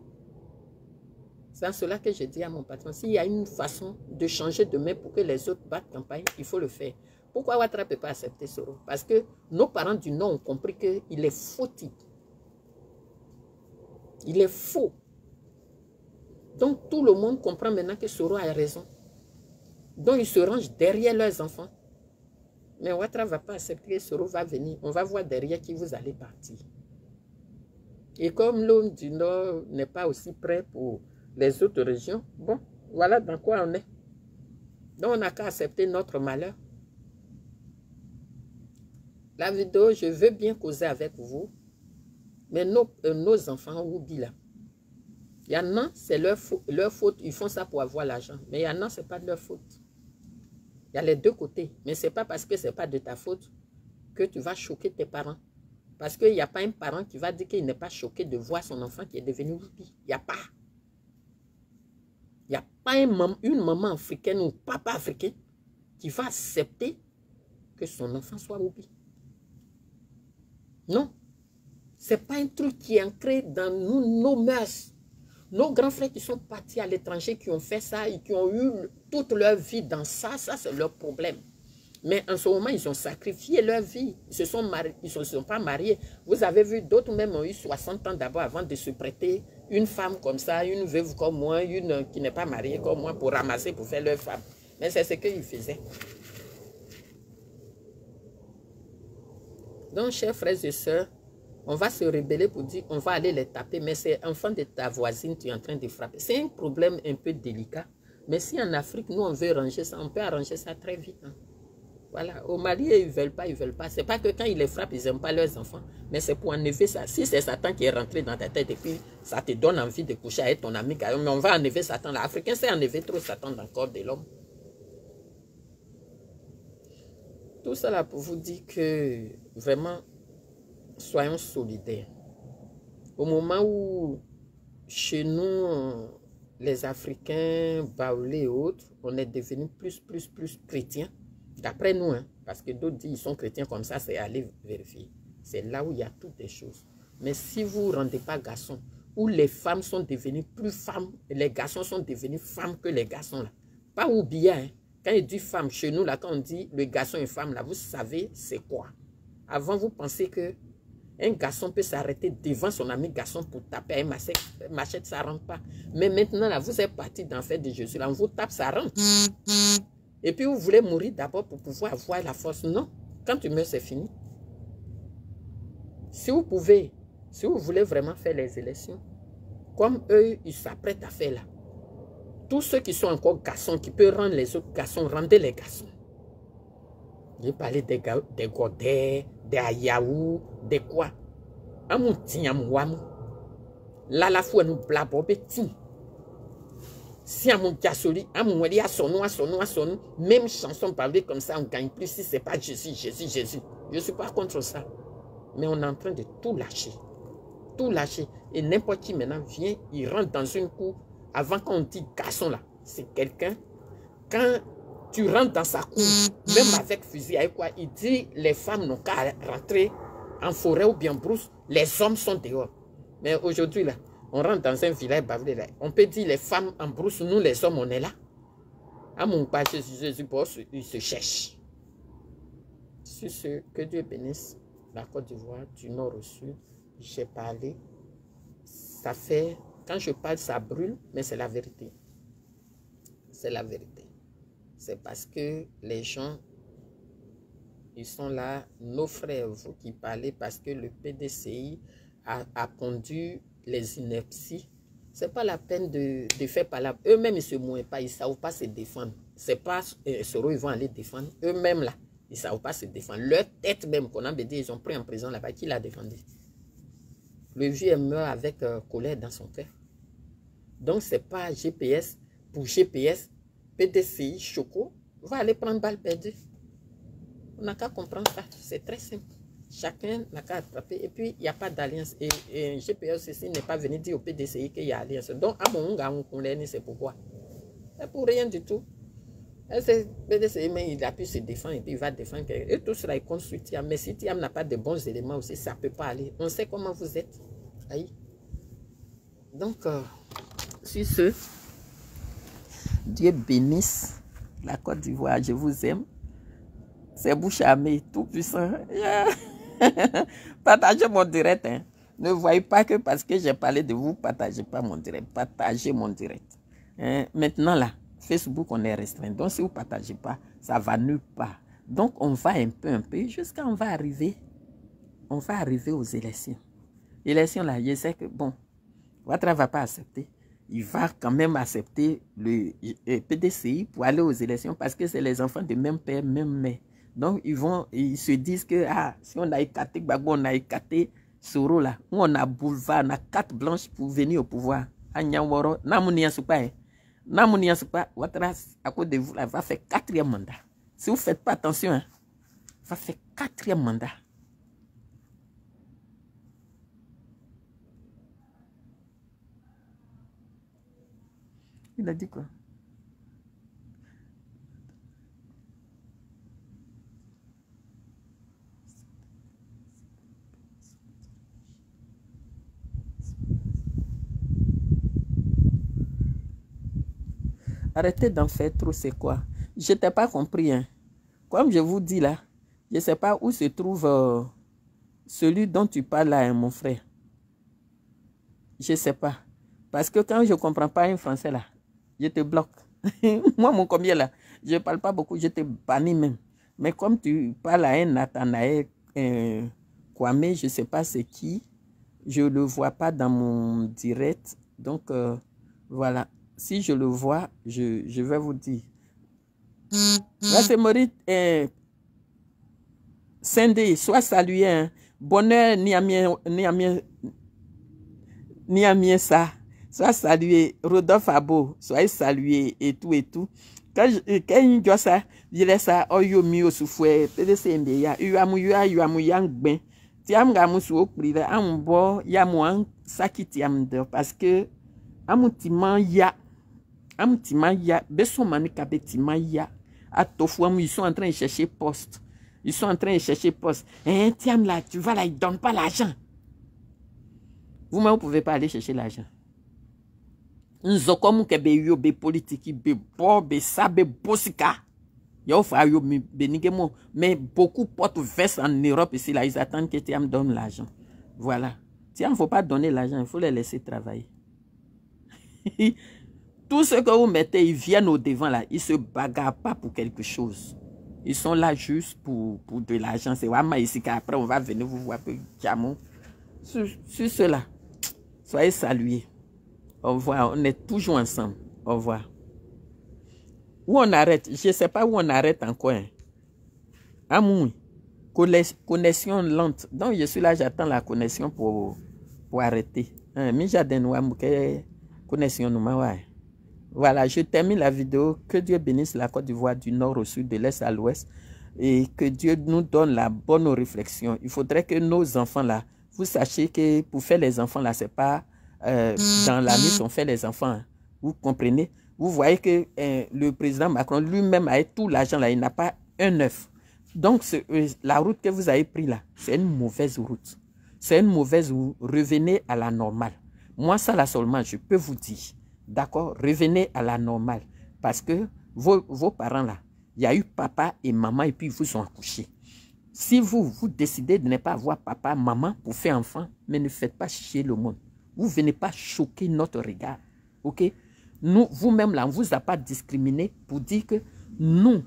C'est en cela que je dis à mon patron, s'il y a une façon de changer de main pour que les autres battent campagne, il faut le faire. Pourquoi Ouattara ne peut pas accepter Soro? Parce que nos parents du Nord ont compris qu'il est fautif. Il est faux. Donc tout le monde comprend maintenant que Soro a raison. Donc ils se rangent derrière leurs enfants. Mais Ouattara ne va pas accepter que Soro va venir. On va voir derrière qui vous allez partir. Et comme l'homme du Nord n'est pas aussi prêt pour les autres régions, bon, voilà dans quoi on est. Donc on n'a qu'à accepter notre malheur. La vidéo, je veux bien causer avec vous, mais nos enfants oublient là. Il y en a, c'est leur faute, ils font ça pour avoir l'argent. Mais il y en a, ce n'est pas de leur faute. Il y a les deux côtés. Mais ce n'est pas parce que ce n'est pas de ta faute que tu vas choquer tes parents. Parce qu'il n'y a pas un parent qui va dire qu'il n'est pas choqué de voir son enfant qui est devenu woupi. Il n'y a pas. Il n'y a pas une maman africaine ou papa africain qui va accepter que son enfant soit woupi. Non. Ce n'est pas un truc qui est ancré dans nos mœurs. Nos grands frères qui sont partis à l'étranger, qui ont fait ça et qui ont eu toute leur vie dans ça, ça c'est leur problème. Mais en ce moment, ils ont sacrifié leur vie. Ils ne se sont pas mariés. Vous avez vu, d'autres même ont eu 60 ans d'abord avant de se prêter une femme comme ça, une veuve comme moi, une qui n'est pas mariée comme moi, pour ramasser, pour faire leur femme. Mais c'est ce qu'ils faisaient. Donc, chers frères et sœurs, on va se rebeller pour dire on va aller les taper, mais c'est enfant de ta voisine, tu es en train de frapper. C'est un problème un peu délicat. Mais si en Afrique, nous, on veut ranger ça, on peut arranger ça très vite. Hein. Voilà. Au Mali, ils ne veulent pas, ils ne veulent pas. Ce n'est pas que quand ils les frappent, ils n'aiment pas leurs enfants. Mais c'est pour enlever ça. Si c'est Satan qui est rentré dans ta tête et puis ça te donne envie de coucher avec ton ami, mais on va enlever Satan. L'Africain, c'est enlever trop Satan dans le corps de l'homme. Tout ça là pour vous dire que vraiment, soyons solidaires. Au moment où chez nous, les Africains, Baoulés et autres, on est devenus plus chrétiens. D'après nous, hein, parce que d'autres disent qu'ils sont chrétiens comme ça, c'est aller vérifier. C'est là où il y a toutes les choses. Mais si vous ne rendez pas garçons, où les femmes sont devenues plus femmes, les garçons sont devenus femmes que les garçons là. Pas oublier, hein. Quand il dit femme, chez nous, là, quand on dit le garçon et femme, là, vous savez c'est quoi. Avant, vous pensez que un garçon peut s'arrêter devant son ami garçon pour taper un machette, ça ne rentre pas. Mais maintenant, là, vous êtes parti dans l'enfer de Jésus, là, on vous tape, ça rentre. Et puis, vous voulez mourir d'abord pour pouvoir avoir la force. Non, quand tu meurs, c'est fini. Si vous pouvez, si vous voulez vraiment faire les élections, comme eux, ils s'apprêtent à faire là, tous ceux qui sont encore garçons, qui peuvent rendre les autres garçons, rendez les garçons. J'ai parlé des Godets, des Ayaou, des quoi. Amou tignam wamu. Là, la fois nous blabobé ting. Si amou diasoli, amou wali à son nom, même chanson parlée comme ça, on gagne plus si c'est pas Jésus, Jésus, Jésus. Je ne suis pas contre ça. Mais on est en train de tout lâcher. Tout lâcher. Et n'importe qui maintenant vient, il rentre dans une cour. Avant qu'on dit garçon là, c'est quelqu'un. Quand tu rentres dans sa cour, même avec fusil, avec quoi, il dit les femmes n'ont qu'à rentrer en forêt ou bien brousse, les hommes sont dehors. Mais aujourd'hui là, on rentre dans un village bavé là. On peut dire les femmes en brousse, nous les hommes on est là. À mon pas Jésus, il se cherche. Sur ce, que Dieu bénisse la Côte d'Ivoire, du nord au sud. J'ai parlé. Ça fait, quand je parle, ça brûle, mais c'est la vérité. C'est la vérité. C'est parce que les gens, ils sont là, nos frères, vous qui parlez, parce que le PDCI a pondu les inepties. Ce n'est pas la peine de faire parler. Eux-mêmes, ils ne se mouillent pas, ils ne savent pas se défendre. Ce n'est pas Soro, ils vont aller défendre. Eux-mêmes, là, ils ne savent pas se défendre. Leur tête même, qu'on a dit, ils ont pris en prison là-bas, qui l'a défendu? Le vieux meurt avec colère dans son cœur. Donc, ce n'est pas GPS. Pour GPS, PDCI, Choco, va aller prendre balle perdue. On n'a qu'à comprendre ça. C'est très simple. Chacun n'a qu'à attraper. Et puis, il n'y a pas d'alliance. Et GPS ici n'est pas venu dire au PDCI qu'il y a alliance. Donc, à mon gars, c'est pourquoi. C'est pour rien du tout. Le PDCI, mais il a pu se défendre et puis il va défendre. Et tout cela est construit. Mais si Tiam n'a pas de bons éléments aussi, ça ne peut pas aller. On sait comment vous êtes. Aïe. Donc, sur ce, Dieu bénisse la Côte d'Ivoire. Je vous aime. C'est Bouchamé, tout puissant. Yeah. Partagez mon direct. Hein. Ne voyez pas que parce que j'ai parlé de vous, partagez pas mon direct. Partagez mon direct. Hein. Maintenant là, Facebook, on est restreint. Donc, si vous ne partagez pas, ça va nulle part. Donc, on va un peu, jusqu'à on va arriver aux élections. Élections là, je sais que, bon, Ouattara ne va pas accepter. Il va quand même accepter le PDCI pour aller aux élections parce que c'est les enfants de même père, même mère. Donc, ils se disent que si on a écarté Gbagbo, on a écarté Soro là, où on a boulevard, on a carte blanche pour venir au pouvoir. Anyaworo, Namounia Soupa, Namounia Soupa, Ouattara, à cause de vous, là, va faire 4e mandat. Si vous ne faites pas attention, hein, va faire 4e mandat. Il a dit quoi? Arrêtez d'en faire trop, c'est quoi? Je n'ai pas compris. Hein. Comme je vous dis là, je ne sais pas où se trouve celui dont tu parles là, hein, mon frère. Je ne sais pas. Parce que quand je ne comprends pas un français là, je te bloque. Moi, mon combien là, je ne parle pas beaucoup, je te bannis même. Mais comme tu parles à un Nathanaël Kwame, je ne sais pas c'est qui, je ne le vois pas dans mon direct. Donc, voilà. Si je le vois, je vais vous dire. Là, c'est Maurice Sendé, sois salué. Hein. Bonheur, Niamien ça. Sois salué. Rodolphe Abo, sois salué et tout et tout. Quand je dis ça, je laisse ça. Oh, yo, mi, au souffle. PDC Mbéya. Yuamu yang ben. Tiam gamu sou prira. Ambo, yamuan, saki tiam de. Parce que, amutiman ya. Besomani kabetiman ya. Atofouam, ils sont en train de chercher poste. Ils sont en train de chercher poste. Hein, tiam là, tu vas là, ils ne donnent pas l'argent. Vous-même, vous ne pouvez pas aller chercher l'argent. Nous comme que be politique, be ça, be bossika. Mais beaucoup portent veste en Europe ici, là, ils attendent que Tiam donne l'argent. Voilà. Tiam, il ne faut pas donner l'argent, il faut les laisser travailler. Tout ce que vous mettez, ils viennent au devant là, ils ne se bagarrent pas pour quelque chose. Ils sont là juste pour de l'argent. C'est vraiment ici qu'après, on va venir vous voir. Sur cela, soyez salués. Au revoir. On est toujours ensemble. Au revoir. Où on arrête? Je ne sais pas où on arrête encore. Hein. Amour. Connexion lente. Donc, je suis là, j'attends la connexion pour arrêter. Connexion. Voilà, je termine la vidéo. Que Dieu bénisse la Côte d'Ivoire du nord au sud, de l'est à l'ouest. Et que Dieu nous donne la bonne réflexion. Il faudrait que nos enfants là, vous sachiez que pour faire les enfants là, c'est pas dans la nuit on fait les enfants. Hein. Vous comprenez? Vous voyez que le président Macron lui-même a tout l'argent là, il n'a pas un œuf. Donc la route que vous avez prise là, c'est une mauvaise route. C'est une mauvaise route. Revenez à la normale. Moi ça là seulement, je peux vous dire. D'accord? Revenez à la normale. Parce que vos parents là, il y a eu papa et maman et puis ils vous ont accouché. Si vous décidez de ne pas avoir papa, maman pour faire enfant, mais ne faites pas chier le monde. Vous ne venez pas choquer notre regard. Ok? Nous, vous-même là, on ne vous a pas discriminé pour dire que nous,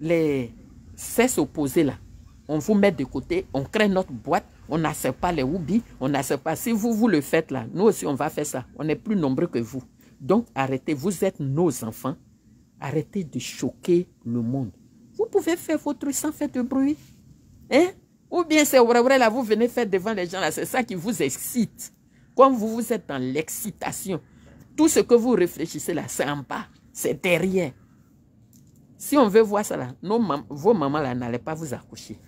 les sexes opposés là, on vous met de côté, on crée notre boîte, on n'accepte pas les oublis, on n'accepte pas. Si vous le faites là, nous aussi on va faire ça. On est plus nombreux que vous. Donc arrêtez, vous êtes nos enfants. Arrêtez de choquer le monde. Vous pouvez faire votre sans faire de bruit. Hein? Ou bien c'est vrai là, vous venez faire devant les gens là, c'est ça qui vous excite. Comme vous êtes dans l'excitation. Tout ce que vous réfléchissez là, c'est en bas, c'est derrière. Si on veut voir ça là, vos mamans là n'allaient pas vous accoucher.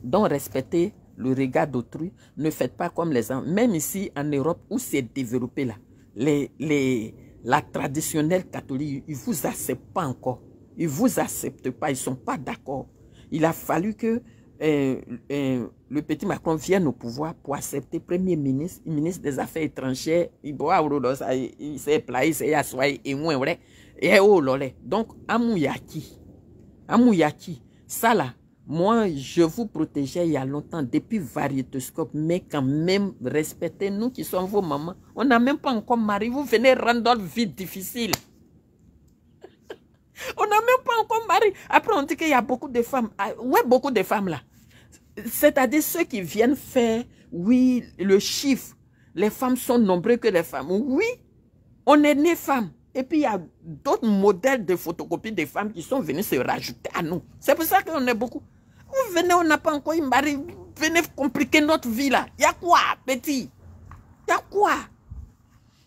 Donc respectez le regard d'autrui. Ne faites pas comme les gens. Même ici en Europe où c'est développé là, la traditionnelle catholique, ils ne vous acceptent pas encore. Ils ne vous acceptent pas, ils ne sont pas d'accord. Il a fallu que le petit Macron vienne au pouvoir pour accepter Premier ministre, ministre des Affaires étrangères. Il s'est plaé, il s'est assoyé, et moins vrai. Et oh là. Donc, Amouyaki, ça là, moi, je vous protégeais il y a longtemps, depuis Variétoscope, mais quand même, respectez nous qui sommes vos mamans. On n'a même pas encore marié, vous venez rendre notre vie difficile. On n'a même pas encore marié. Après, on dit qu'il y a beaucoup de femmes. Ouais, beaucoup de femmes là. C'est-à-dire ceux qui viennent faire, oui, le chiffre. Les femmes sont nombreuses que les femmes. Oui, on est né femmes. Et puis, il y a d'autres modèles de photocopies de femmes qui sont venus se rajouter à nous. C'est pour ça qu'on est beaucoup. Vous venez, on n'a pas encore une mari. Venez compliquer notre vie là. Il y a quoi, petit? Il y a quoi?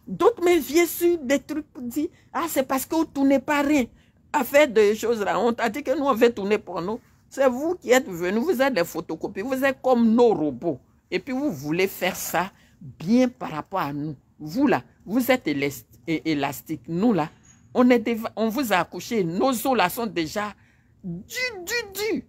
D'autres me viennent sur des trucs pour dire, ah, c'est parce que vous ne tournez pas rien à faire des choses là. On t'a dit que nous, on veut tourner pour nous. C'est vous qui êtes venus, vous êtes des photocopies, vous êtes comme nos robots. Et puis, vous voulez faire ça bien par rapport à nous. Vous là, vous êtes élastique. Nous là, on vous a accouché. Nos os là sont déjà du.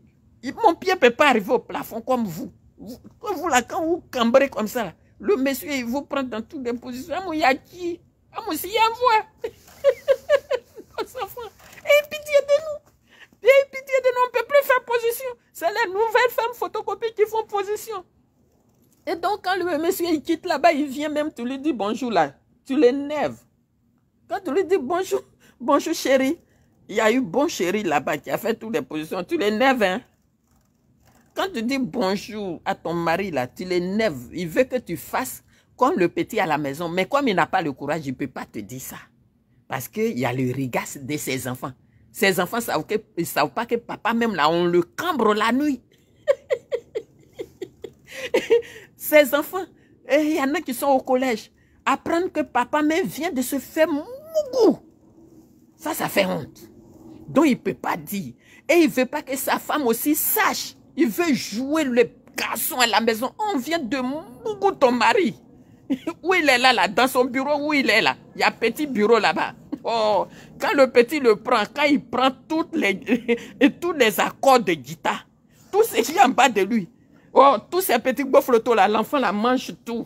Mon pied ne peut pas arriver au plafond comme vous. Vous là, quand vous cambrez comme ça, là, le monsieur, il vous prend dans toutes les positions. Il y a qui? Il y a voix. Et pitié de nous. Et pitié de nous, on ne peut plus faire position. C'est les nouvelles femmes photocopies qui font position. Et donc, quand le monsieur il quitte là-bas, il vient même, tu lui dis bonjour là. Tu l'énerves. Quand tu lui dis bonjour, bonjour chérie, il y a eu bon chéri là-bas qui a fait toutes les positions. Tu l'énerves, hein? Quand tu dis bonjour à ton mari là, tu l'énerves. Il veut que tu fasses comme le petit à la maison. Mais comme il n'a pas le courage, il ne peut pas te dire ça. Parce qu'il y a le regard de ses enfants. Ses enfants ne savent pas que papa même là, on le cambre la nuit. Ses enfants, il y en a qui sont au collège. Apprendre que papa même vient de se faire mougou. Ça fait honte. Donc il ne peut pas dire. Et il ne veut pas que sa femme aussi sache. Il veut jouer le garçon à la maison. On vient de mougou ton mari. Où il est là, dans son bureau, où il est là. Il y a un petit bureau là-bas. Oh, quand le petit le prend, quand il prend tous les accords de guitare, tout ce qui est en bas de lui, oh, tous ces petits boflotos là, l'enfant la mange tout.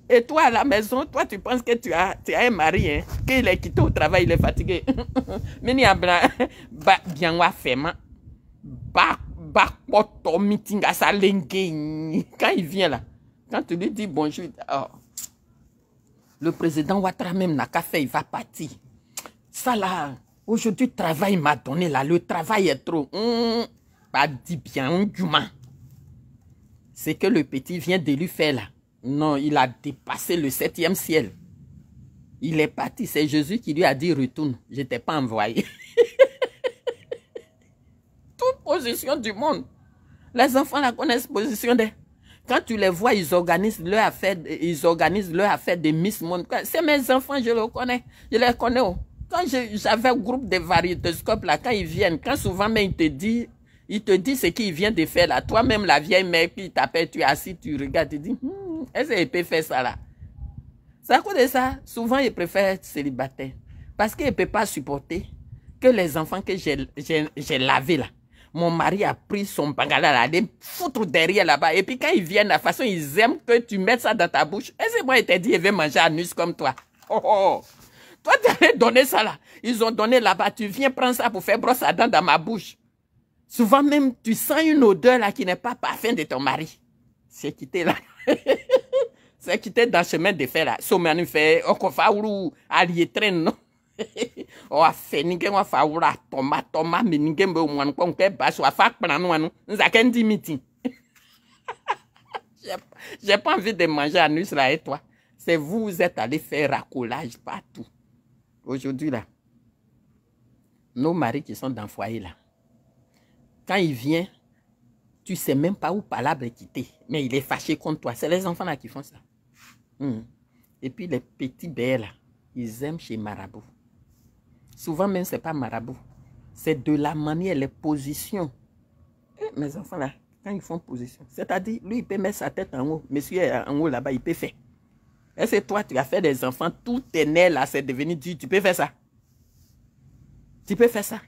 Et toi à la maison, toi tu penses que tu as un mari, hein, qu'il est quitté au travail, il est fatigué. Mais il y a bien wa fema, meeting à sa lingue. Quand il vient là, quand tu lui dis bonjour, oh, le président Ouattara même n'a qu'à faire, il va partir. Ça là, Aujourd'hui, le travail m'a donné là. Le travail est trop. Pas dit bien, c'est que le petit vient de lui faire là. Non, il a dépassé le 7e ciel. Il est parti. C'est Jésus qui lui a dit retourne. Je ne t'ai pas envoyé. Toute position du monde. Les enfants la connaissent position des. Quand tu les vois, ils organisent leur affaire de Miss Monde. C'est mes enfants, je les connais. Je les connais. Quand j'avais un groupe de variétoscopes là, quand ils viennent, quand souvent même il te dit ce qu'il vient de faire là. Toi-même, la vieille mère qui t'appelle, tu es assis, tu regardes, tu dis, est-ce qu'il peut faire ça là? C'est à cause de ça, souvent ils préfèrent être célibataires. Parce qu'ils ne peuvent pas supporter que les enfants que j'ai lavés là. Mon mari a pris son bangala là, les foutre derrière là-bas. Et puis quand ils viennent, la façon ils aiment que tu mettes ça dans ta bouche. Et c'est moi, il t'a dit, il veut manger anus comme toi. Oh, oh. Toi, tu allais donner ça là. Ils ont donné là-bas. Tu viens prendre ça pour faire brosse à dents dans ma bouche. Souvent même, tu sens une odeur là qui n'est pas parfaite de ton mari. C'est quitté là. C'est quitté dans le chemin de fer là. Somani fait, on fa ou allié traîne non. On a fait n'importe quoi fa ou la tomate mais n'importe quoi on a fait basse ou a fait prendre nous nous a qu'un meeting. J'ai pas envie de manger anus là et toi. C'est vous êtes allé faire racolage partout. Aujourd'hui là, nos maris qui sont dans le foyer là, quand il vient, tu sais même pas où palabre est quitté, mais il est fâché contre toi. C'est les enfants là qui font ça. Et puis les petits bébés là, ils aiment chez Marabout. Souvent même c'est pas Marabout, c'est de la manière, les positions. Mes enfants là, quand ils font position, c'est-à-dire lui il peut mettre sa tête en haut, monsieur est en haut là-bas, il peut faire. Et c'est toi, tu as fait des enfants, tout est né là, c'est devenu dur. Tu peux faire ça. Tu peux faire ça.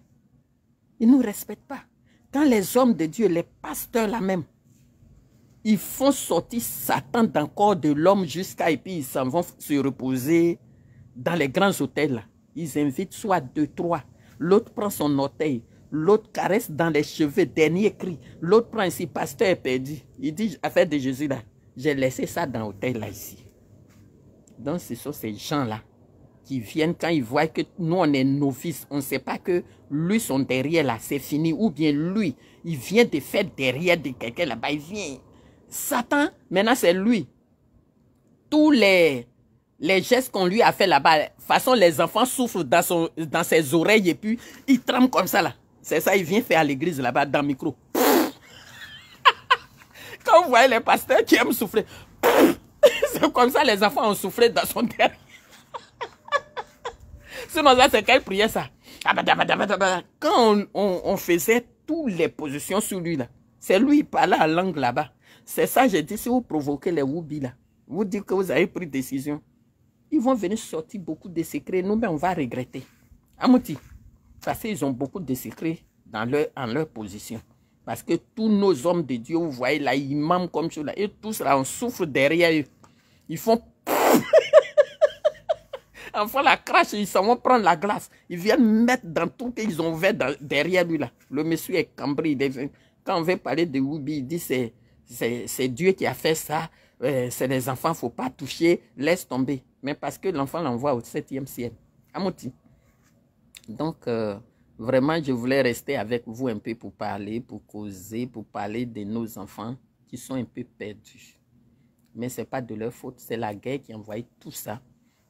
Ils ne nous respectent pas. Quand les hommes de Dieu, les pasteurs là même, ils font sortir Satan dans le corps de l'homme jusqu'à et puis ils s'en vont se reposer dans les grands hôtels là. Ils invitent soit 2, 3. L'autre prend son orteil. L'autre caresse dans les cheveux, dernier cri. L'autre prend ici, pasteur est perdu. Il dit, affaire de Jésus là, j'ai laissé ça dans l'hôtel là ici. Donc, ce sont ces gens-là qui viennent quand ils voient que nous, on est novices. On ne sait pas que lui, son derrière, là, c'est fini. Ou bien lui, il vient de faire derrière de quelqu'un là-bas. Il vient. Satan, maintenant, c'est lui. Tous les gestes qu'on lui a fait là-bas, de toute façon, les enfants souffrent dans ses oreilles et puis il tremble comme ça, là. C'est ça, il vient faire à l'église là-bas, dans le micro. Quand vous voyez les pasteurs qui aiment souffler, c'est comme ça les enfants ont soufflé dans son derrière. Sinon, ça, c'est quelle prière ça? Quand on faisait toutes les positions sur lui, là, c'est lui qui parlait en langue là-bas. C'est ça, j'ai dit, si vous provoquez les Woubi, là, vous dites que vous avez pris décision, ils vont venir sortir beaucoup de secrets. Nous-mêmes, on va regretter. Amouti, parce qu'ils ont beaucoup de secrets en leur position. Parce que tous nos hommes de Dieu, vous voyez là, ils m'aiment comme ça, là, et tous là, on souffre derrière eux. Ils font... Enfin, la crache, ils s'en vont prendre la glace. Ils viennent mettre dans tout qu'ils ont ouvert derrière lui là. Le monsieur est cambré. Quand on veut parler de Woubi, il dit c'est Dieu qui a fait ça. C'est les enfants, il ne faut pas toucher, laisse tomber. Mais parce que l'enfant l'envoie au 7e ciel. Amouti. Donc, vraiment, je voulais rester avec vous un peu pour parler, pour causer, pour parler de nos enfants qui sont un peu perdus. Mais ce n'est pas de leur faute, c'est la guerre qui a envoyé tout ça.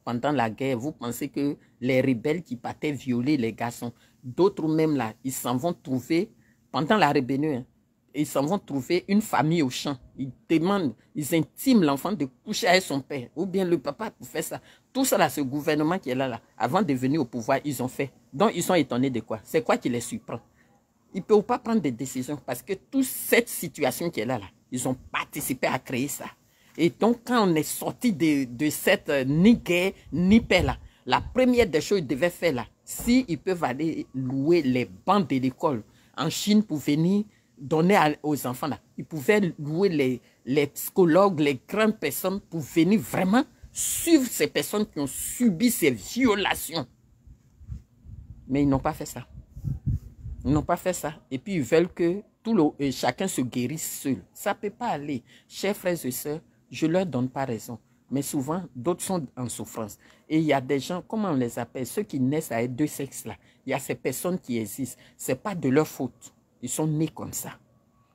Pendant la guerre, vous pensez que les rebelles qui partaient violer les garçons, d'autres même là, ils s'en vont trouver, pendant la rébellion, hein, ils s'en vont trouver une famille au champ. Ils demandent, ils intiment l'enfant de coucher avec son père, ou bien le papa pour faire ça. Tout ça là, ce gouvernement qui est là, avant de venir au pouvoir, ils ont fait. Donc ils sont étonnés de quoi? C'est quoi qui les surprend? Ils ne peuvent pas prendre des décisions parce que toute cette situation qui est là, ils ont participé à créer ça. Et donc, quand on est sorti de cette ni guerre, ni paix là, la première des choses qu'ils devaient faire là, s'ils peuvent aller louer les bancs de l'école en Chine pour venir donner aux enfants là, ils pouvaient louer les psychologues, les grandes personnes pour venir vraiment suivre ces personnes qui ont subi ces violations. Mais ils n'ont pas fait ça. Ils n'ont pas fait ça. Et puis, ils veulent que chacun se guérisse seul. Ça ne peut pas aller. Chers frères et sœurs, je ne leur donne pas raison. Mais souvent, d'autres sont en souffrance. Et il y a des gens, comment on les appelle? Ceux qui naissent avec deux sexes là. Il y a ces personnes qui existent. Ce n'est pas de leur faute. Ils sont nés comme ça.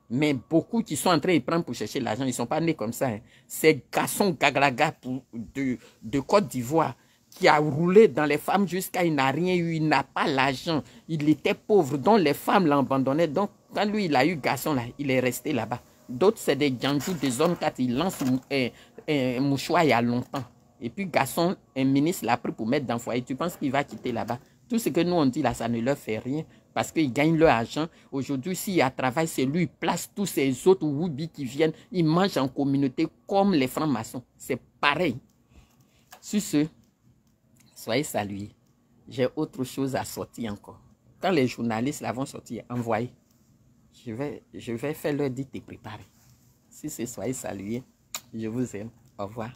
Mais beaucoup qui sont en train de prendre pour chercher l'argent, ils ne sont pas nés comme ça. Hein. Ces garçons gaglaga de Côte d'Ivoire qui a roulé dans les femmes jusqu'à il n'a rien eu, il n'a pas l'argent. Il était pauvre, donc les femmes l'ont abandonné. Donc quand lui, il a eu garçon là, il est resté là-bas. D'autres, c'est des Djanjou des zones 4, ils lancent un mouchoir il y a longtemps. Et puis garçon, un ministre l'a pris pour mettre dans le foyer. Tu penses qu'il va quitter là-bas? Tout ce que nous on dit là, ça ne leur fait rien. Parce qu'ils gagnent leur argent. Aujourd'hui, s'il y a travail, c'est lui, il place tous ces autres Woubi qui viennent. Ils mangent en communauté comme les francs-maçons. C'est pareil. Sur ce, soyez salués. J'ai autre chose à sortir encore. Quand les journalistes là vont sortir, envoyez. Je vais faire leur dire de préparer. Si c'est soyez salués. Je vous aime. Au revoir.